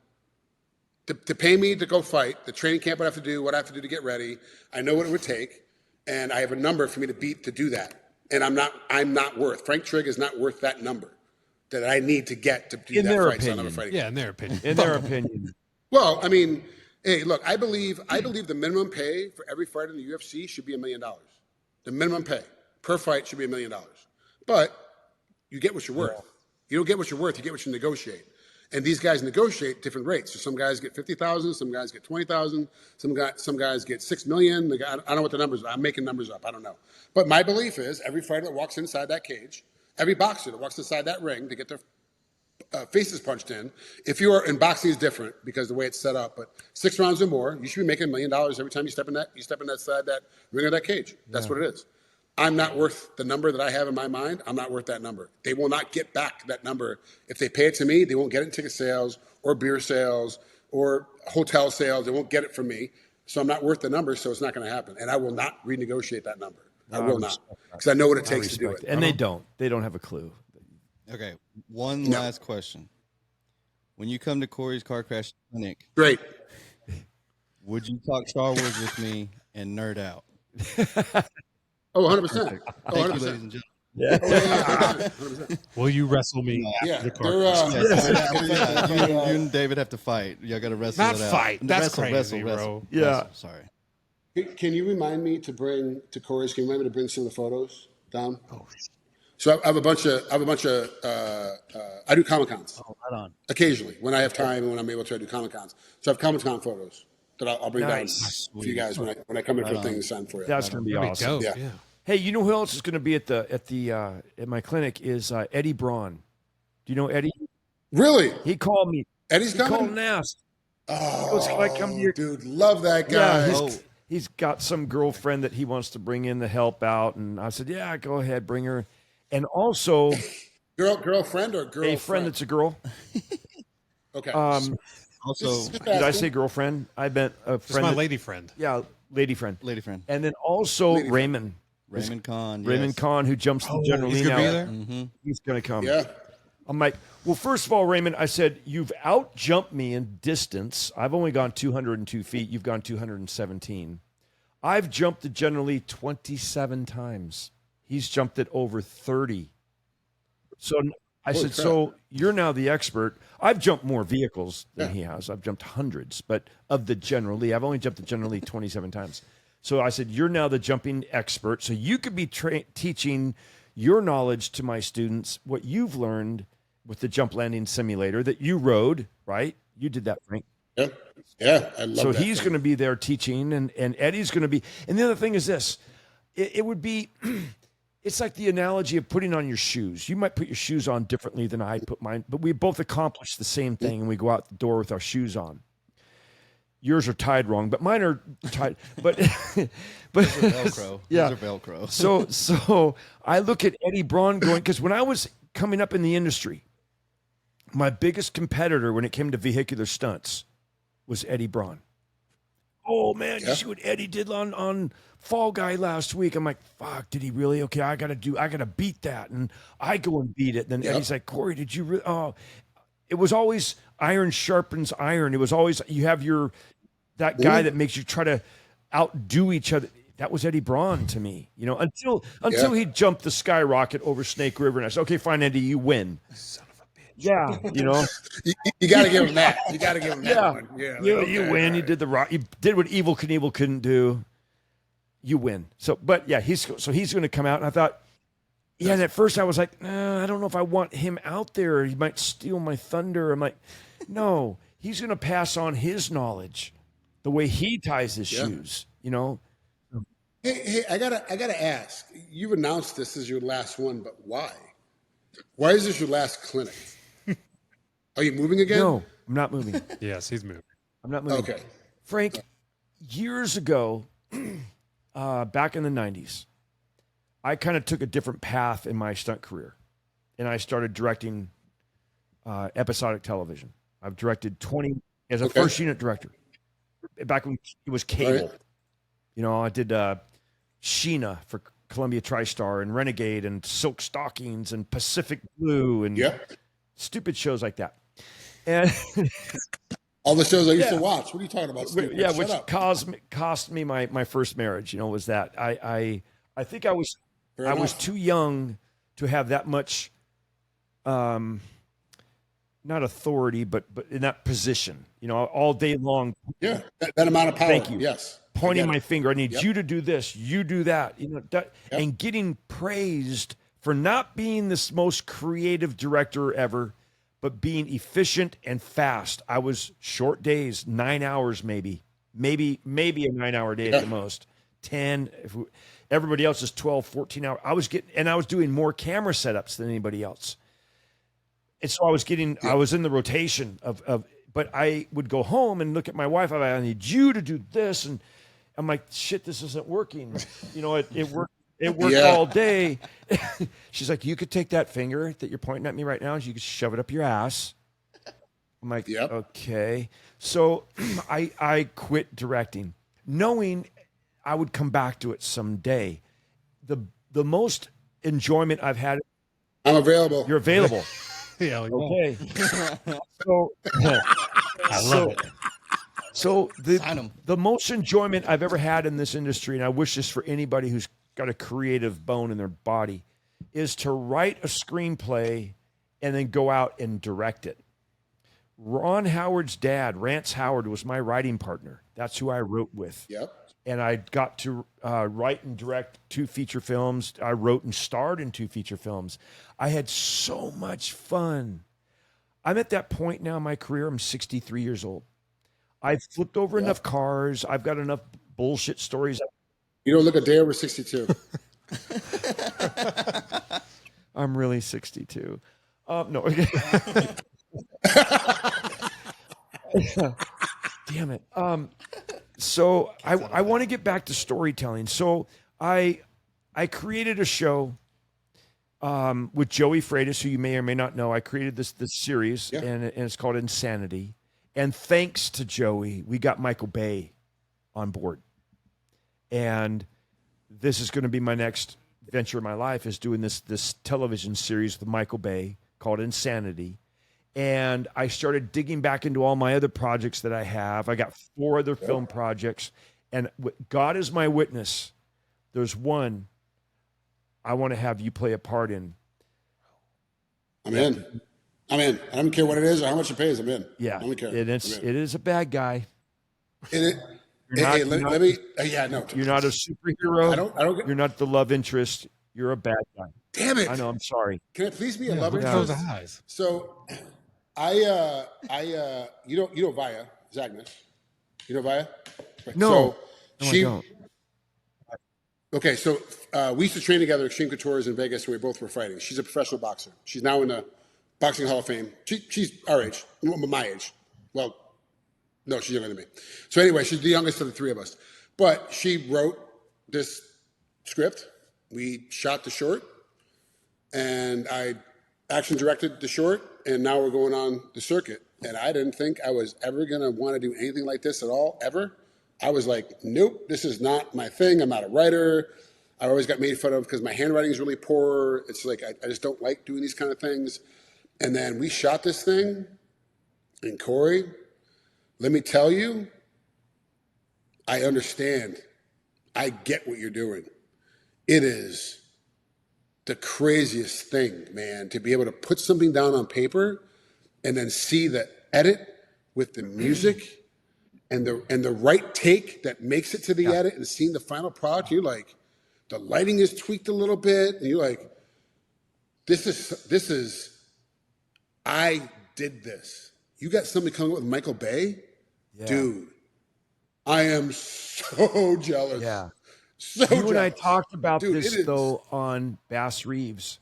To pay me to go fight, the training camp I have to do, what I have to do to get ready. I know what it would take, and I have a number for me to beat to do that. And I'm not worth. Frank Trigg is not worth that number that I need to get to do that fight. So I'll never fight again. Yeah, in their opinion. In their opinion. Well, I mean, hey, look, I believe the minimum pay for every fighter in the UFC should be $1 million. The minimum pay per fight should be $1 million. But you get what you're worth. You don't get what you're worth. You get what you negotiate. And these guys negotiate different rates. So some guys get 50,000, some guys get 20,000, some guys get 6 million. I don't know what the numbers are. I'm making numbers up. I don't know. But my belief is every fighter that walks inside that cage, every boxer that walks inside that ring to get their faces punched in. If you are in boxing is different because the way it's set up, but 6 rounds or more, you should be making $1 million every time you step in that side that ring of that cage. That's what it is. I'm not worth the number that I have in my mind. I'm not worth that number. They will not get back that number. If they pay it to me, they won't get it in ticket sales or beer sales or hotel sales. They won't get it from me. So I'm not worth the number, so it's not going to happen. And I will not renegotiate that number. I will not. Because I know what it takes to do it. And they don't. They don't have a clue. Okay, one last question. When you come to Corey's car crash clinic, Great. would you talk Star Wars with me and nerd out? Oh, 100%. Thank you, ladies and gentlemen. Yeah. 100%. Will you wrestle me Yeah, after the car? they're, You and David have to fight. Y'all got to wrestle Not it out. fight. That's wrestle, crazy, wrestle, bro. Yeah. wrestle. Sorry. Can you remind me to bring to Corey's? Can you remind me to bring some of the photos down? Oh, so I have a bunch of. I do Comic Cons. Oh, right on. Occasionally, when I have time and when I'm able to, I do Comic Cons. So I have Comic Con photos that I'll bring Nice. down for you guys when I come in for things signed for you. That's going to be awesome. Dope. Yeah. Yeah. Hey, you know who else is going to be at my clinic is Eddie Braun. Do you know Eddie? Really? He called me. Eddie's He called coming? and asked. Oh, He goes, "Can I come to your-" dude, love that guy. Yeah, he's got some girlfriend that he wants to bring in to help out, and I said, "Yeah, go ahead, bring her." And also, Girlfriend or girl? a friend that's a girl. Okay. Also, Just Did I asking. say girlfriend? I meant a It's friend. my that- lady friend. Yeah, lady friend. lady friend, And then also Lady friend. Raymond. Raymond Kahn. Raymond Kahn, who jumps the General he's Lee gonna now. be there? Mm-hmm. He's going to come. Yeah. I'm like, well, first of all, Raymond, I said, you've out jumped me in distance. I've only gone 202 feet. You've gone 217. I've jumped it generally 27 times. He's jumped it over 30. So I Holy said, crap. so you're now the expert. I've jumped more vehicles than he has. I've jumped hundreds, but of the General Lee, I've only jumped the General Lee 27 times. So I said, you're now the jumping expert. So you could be teaching your knowledge to my students, what you've learned with the jump landing simulator that you rode, right? You did that, Frank. Yeah. Yeah. I love So that he's thing. going to be there teaching, and Eddie's going to be. And the other thing is this: it would be. It's like the analogy of putting on your shoes. You might put your shoes on differently than I put mine, but we both accomplish the same thing, and we go out the door with our shoes on. Yours are tied wrong, but mine are tied. But Velcro. Yeah. Those are Velcro. So I look at Eddie Braun going, because when I was coming up in the industry, my biggest competitor when it came to vehicular stunts was Eddie Braun. Oh man, you see what Eddie did on Fall Guy last week? I'm like, fuck, did he really? Okay, I gotta beat that. And I go and beat it. And then Eddie's like, Corey, did you really? Oh, it was always iron sharpens iron. It was always, you have that guy that makes you try to outdo each other. That was Eddie Braun to me, until he jumped the skyrocket over Snake River. And I said, okay, fine, Eddie, you win. Son of a bitch. Yeah, You got to give him that. You got to give him that one. Yeah. You win. You did you did what Evil Knievel couldn't do. You win. So, but yeah, he's going to come out. And I thought, yeah. And at first I was like, I don't know if I want him out there. He might steal my thunder. I'm like, no, he's going to pass on his knowledge, the way he ties his shoes, you know? Hey, I gotta ask. You've announced this as your last one, but why? Why is this your last clinic? Are you moving again? No, I'm not moving. Yes, he's moving. I'm not moving. Okay. Frank, years ago, back in the 90s, I kind of took a different path in my stunt career, and I started directing episodic television. I've directed 20 as a first unit director. Back when it was cable. Right. You know, I did Sheena for Columbia TriStar and Renegade and Silk Stockings and Pacific Blue and stupid shows like that. And all the shows I used to watch. What are you talking about, Steve? yeah, which cost me my first marriage, you know, was that I think I was too young to have that much not authority, but in that position, you know, all day long. Yeah, that amount of power. Thank you. Yes. Pointing my finger. I need you to do this. You do that. You know, and getting praised for not being this most creative director ever, but being efficient and fast. I was short days, 9 hours, maybe a 9-hour day at the most, 10. Everybody else is 12, 14 hours. I was doing more camera setups than anybody else. And so I was in the rotation of, but I would go home and look at my wife. I need you to do this. And I'm like, shit, this isn't working. You know, it worked. It worked all day. She's like, you could take that finger that you're pointing at me right now and you could shove it up your ass. I'm like, okay. So I quit directing, knowing I would come back to it someday. The most enjoyment I've had. I'm available. You're available. Yeah. Okay. So I love it. So the most enjoyment I've ever had in this industry, and I wish this for anybody who's got a creative bone in their body, is to write a screenplay and then go out and direct it. Ron Howard's dad, Rance Howard, was my writing partner. That's who I wrote with. Yep. And I got to write and direct 2 feature films. I wrote and starred in 2 feature films. I had so much fun. I'm at that point now in my career. I'm 63 years old. I've flipped over enough cars. I've got enough bullshit stories. You don't look a day over 62. I'm really 62. No. Damn it. So I want to get back to storytelling. So I created a show with Joey Freitas, who you may or may not know. I created this series, and it's called Insanity. And thanks to Joey, we got Michael Bay on board. And this is going to be my next venture in my life, is doing this television series with Michael Bay called Insanity. And I started digging back into all my other projects that I have. I got 4 other film projects. And God is my witness. There's one I want to have you play a part in. I'm in. I don't care what it is or how much it pays. I'm in. Yeah. I don't care. It is a bad guy. Let me. No. You're not a superhero. I don't. You're not the love interest. You're a bad guy. Damn it! I know. I'm sorry. Can it please be a love Look interest? at those eyes. So, you know Vaya Zagnis. You know Vaya? Right. No. So I don't. Okay, so we used to train together at Extreme Couture in Vegas, and we both were fighting. She's a professional boxer. She's now in the Boxing Hall of Fame. She's our age, my age. Well, no, she's younger than me. So anyway, she's the youngest of the 3 of us. But she wrote this script. We shot the short, and I action directed the short, and now we're going on the circuit. And I didn't think I was ever going to want to do anything like this at all, ever. I was like, nope, this is not my thing. I'm not a writer. I always got made fun of because my handwriting is really poor. It's like I just don't like doing these kind of things. And then we shot this thing, and Corey, let me tell you, I understand. I get what you're doing. It is the craziest thing, man, to be able to put something down on paper and then see the edit with the music and the right take that makes it to the edit, and seeing the final product. You're like, the lighting is tweaked a little bit, and you're like, this is I did this. You got somebody coming up with Michael Bay? Yeah. Dude, I am so jealous. Yeah. So You and I jealous. talked about Dude, this it is. though on Bass Reeves.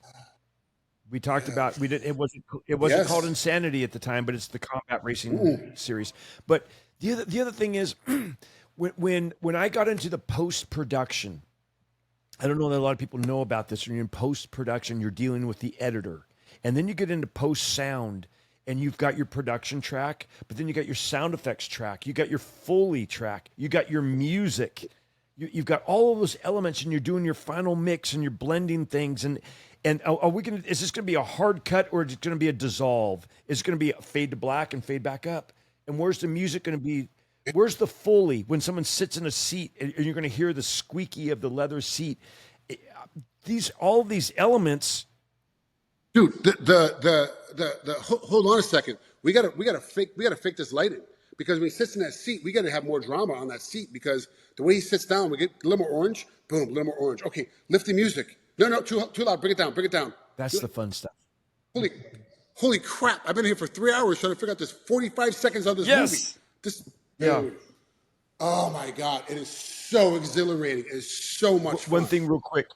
We talked about it wasn't Yes. called Insanity at the time, but it's the combat racing series. But the other thing is when I got into the post production, I don't know that a lot of people know about this. When you're in post production, you're dealing with the editor, and then you get into post sound, and you've got your production track, but then you got your sound effects track, you got your Foley track, you got your music, you've got all of those elements, and you're doing your final mix, and you're blending things, and are we gonna? Is this gonna be a hard cut, or is it gonna be a dissolve? Is it gonna be a fade to black and fade back up? And where's the music gonna be? Where's the Foley when someone sits in a seat and you're gonna hear the squeaky of the leather seat? All of these elements. Dude, hold on a second. We gotta fake this lighting, because when he sits in that seat, we gotta have more drama on that seat, because the way he sits down, we get a little more orange, boom, a little more orange. Okay, lift the music. No, too loud. Bring it down. That's the fun stuff. Holy crap! I've been here for 3 hours trying to figure out this 45 seconds of this movie. Dude. Oh my God, it is so exhilarating. It is so much fun. One thing real quick.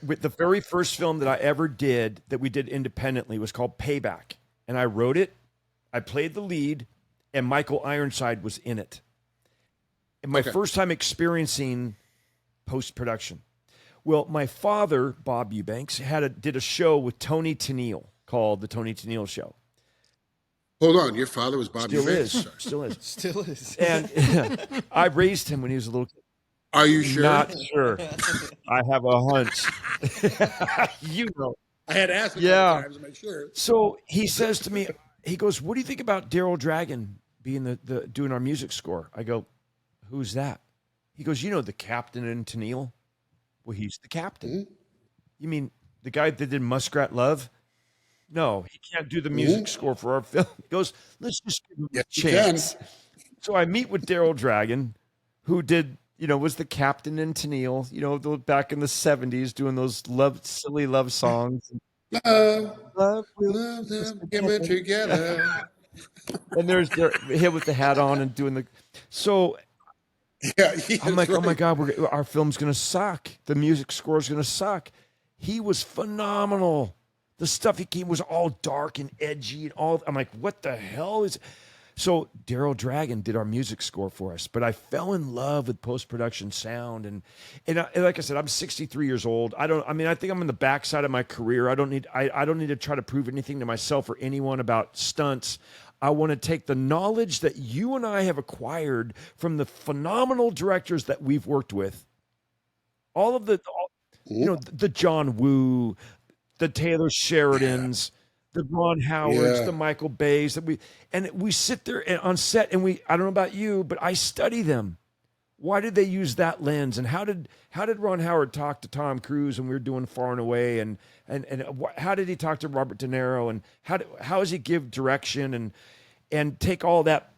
With the very first film that I ever did that we did independently was called Payback. And I wrote it, I played the lead, and Michael Ironside was in it. And my first time experiencing post-production. Well, my father, Bob Eubanks, did a show with Tony Tennille called The Tony Tennille Show. Hold on, your father was Bob Eubanks? Still is. Still is. And I raised him when he was a little kid. Are you sure? Not sure. I have a hunch. You know. I had to ask him times to make sure. So he says to me, he goes, "What do you think about Daryl Dragon being the doing our music score?" I go, "Who's that?" He goes, "You know the captain in Tennille?" Well, he's the captain. Mm-hmm. You mean the guy that did Muskrat Love? No, he can't do the music score for our film. He goes, "Let's just give him a chance." So I meet with Daryl Dragon, who did, was the captain in Tennille, back in the 70s, doing those silly love songs. Love them, get it together. And there's him with the hat on and doing the. So I'm like, oh my God, our film's going to suck. The music score is going to suck. He was phenomenal. The stuff he came was all dark and edgy and all. I'm like, what the hell is? So Daryl Dragon did our music score for us, but I fell in love with post-production sound, and like I said, I'm 63 years old. I think I'm in the backside of my career. I don't need to try to prove anything to myself or anyone about stunts. I want to take the knowledge that you and I have acquired from the phenomenal directors that we've worked with, all of the John Woo, the Taylor Sheridans, the Ron Howards, the Michael Bays, we sit there on set and I don't know about you, but I study them. Why did they use that lens? And how did Ron Howard talk to Tom Cruise when we were doing Far and Away? And how did he talk to Robert De Niro? And how does he give direction and take all that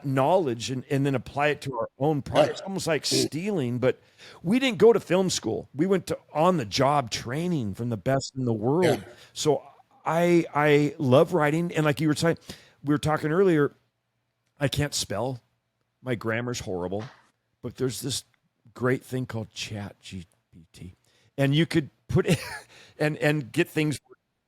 knowledge and then apply it to our own product? It's almost like stealing, but we didn't go to film school. We went to on-the-job training from the best in the world. Yeah. So I love writing. And like you were saying, we were talking earlier, I can't spell. My grammar's horrible. But there's this great thing called ChatGPT. And you could put it and get things.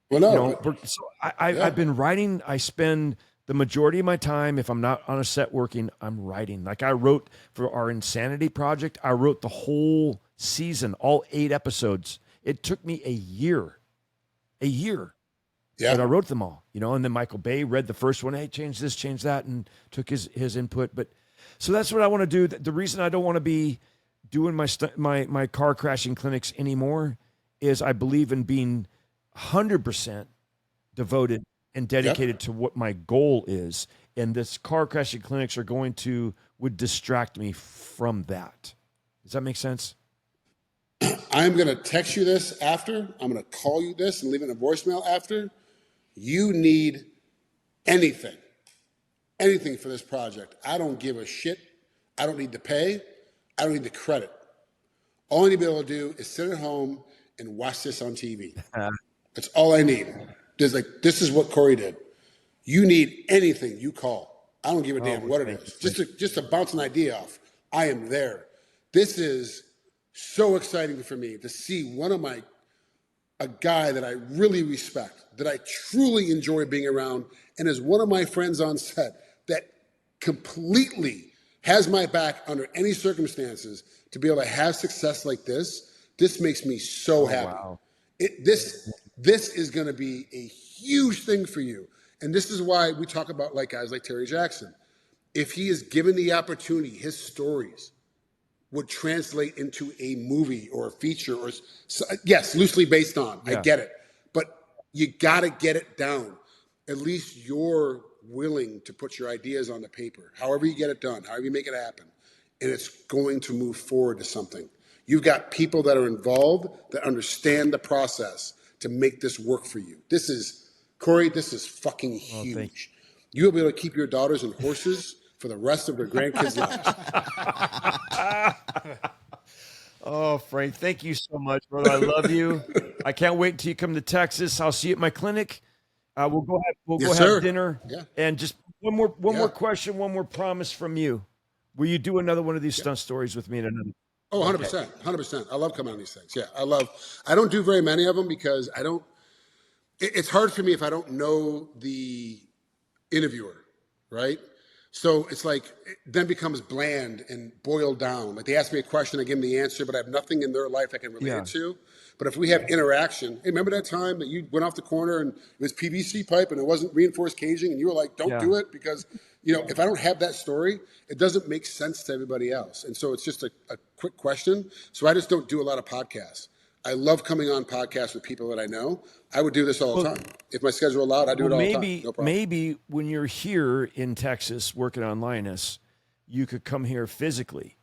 Well, no. So I've been writing. I spend the majority of my time, if I'm not on a set working, I'm writing. Like I wrote for our Insanity project, I wrote the whole season, all 8 episodes. It took me a year. But I wrote them all, and then Michael Bay read the first one. Hey, change this, change that, and took his input. But so that's what I want to do. The reason I don't want to be doing my car crashing clinics anymore is I believe in being 100% devoted and dedicated to what my goal is. And this car crashing clinics would distract me from that. Does that make sense? I'm going to text you this after. I'm going to call you this and leave it in a voicemail after. You need anything for this project. I don't give a shit. I don't need the pay. I don't need the credit. All I need to be able to do is sit at home and watch this on TV. That's all I need. This is what Corey did. You need anything, you call. I don't give a damn what it is. Just to bounce an idea off. I am there. This is so exciting for me to see a guy that I really respect, that I truly enjoy being around, and is one of my friends on set that completely has my back under any circumstances to be able to have success like this. This makes me so happy. Wow. This is going to be a huge thing for you. And this is why we talk about like guys like Terry Jackson. If he is given the opportunity, his stories would translate into a movie or a feature or yes, loosely based on. I get it. But you got to get it down. At least you're willing to put your ideas on the paper. However you get it done, however you make it happen. And it's going to move forward to something. You've got people that are involved that understand the process to make this work for you. Corey, this is fucking huge. You'll be able to keep your daughters and horses for the rest of their grandkids' lives. Oh, Frank, thank you so much, brother. I love you. I can't wait until you come to Texas. I'll see you at my clinic. We'll go have dinner. Yeah. And just one more question, one more promise from you. Will you do another one of these stunt stories with me in another? Oh, 100%. 100%. I love coming on these things. Yeah, I don't do very many of them because it's hard for me if I don't know the interviewer, right? So it's like, it then becomes bland and boiled down. Like they ask me a question, I give them the answer, but I have nothing in their life I can relate it to. But if we have interaction, hey, remember that time that you went off the corner and it was PVC pipe and it wasn't reinforced caging and you were like, don't do it because, if I don't have that story, it doesn't make sense to everybody else. And so it's just a quick question. So I just don't do a lot of podcasts. I love coming on podcasts with people that I know. I would do this all the time. If my schedule allowed, I'd do it all the time. No problem. Maybe when you're here in Texas working on Linus, you could come here physically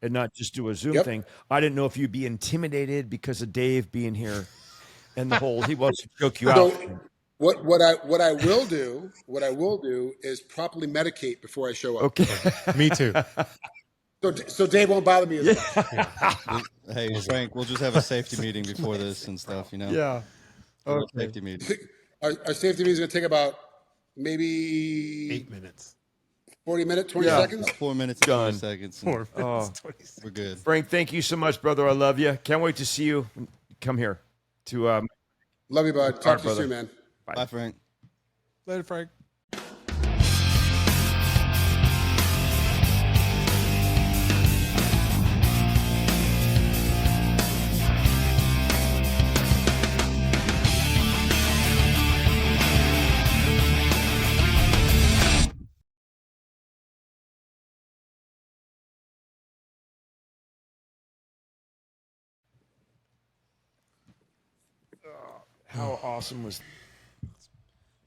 and not just do a Zoom thing. I didn't know if you'd be intimidated because of Dave being here and the whole he wants to choke you out. What I will do is properly medicate before I show up. Okay. Me too. So Dave won't bother me as much. Hey, Frank, we'll just have a safety meeting before this and stuff, Yeah. Okay. Safety meeting. Our safety meeting is going to take about maybe 8 minutes. 40 minutes, 20 seconds. 4 minutes and 20 seconds. 4 minutes, 20 seconds. We're good. Frank, thank you so much, brother. I love you. Can't wait to see you. Come here. Love you, bud. Talk to you soon, man. Bye, Frank. Later, Frank. How awesome was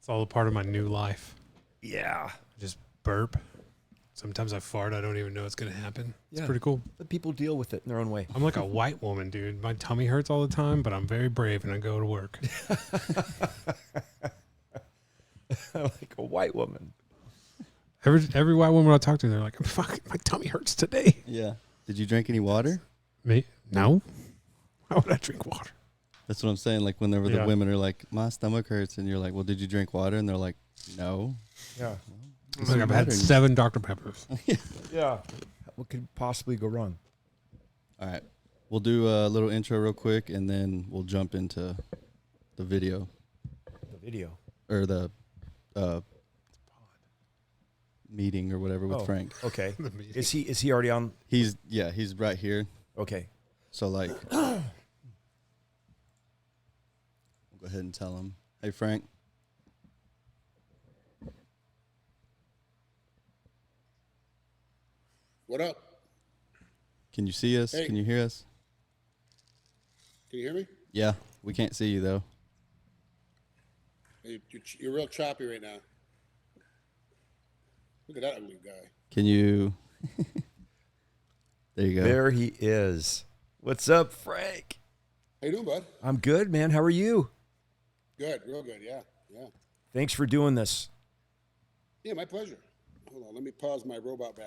It's all a part of my new life. Yeah. I just burp. Sometimes I fart. I don't even know it's going to happen. It's Yeah. pretty cool. Let people deal with it in their own way. I'm like a white woman, dude. My tummy hurts all the time, but I'm very brave and I go to work. Like a white woman. Every white woman I talk to, they're like, fuck, my tummy hurts today. Yeah. Did you drink any water? Me? No. Why would I drink water? That's what I'm saying. Like whenever the women are like, my stomach hurts, and you're like, well, did you drink water? And they're like, no. Yeah. Like I've had 7 Dr. Peppers. Yeah. What could possibly go wrong? All right. We'll do a little intro real quick, and then we'll jump into the video. The video. Or the meeting or whatever with Frank. Okay. Is he already on? He's right here. Okay. So like, we'll go ahead and tell him, hey Frank. What up? Can you see us? Hey. Can you hear us? Can you hear me? Yeah, we can't see you though. You're real choppy right now. Look at that ugly guy. Can you? There you go. There he is. What's up, Frank? How you doing, bud? I'm good, man. How are you? Good, real good. Yeah. Thanks for doing this. Yeah, my pleasure. Hold on, let me pause my robot back.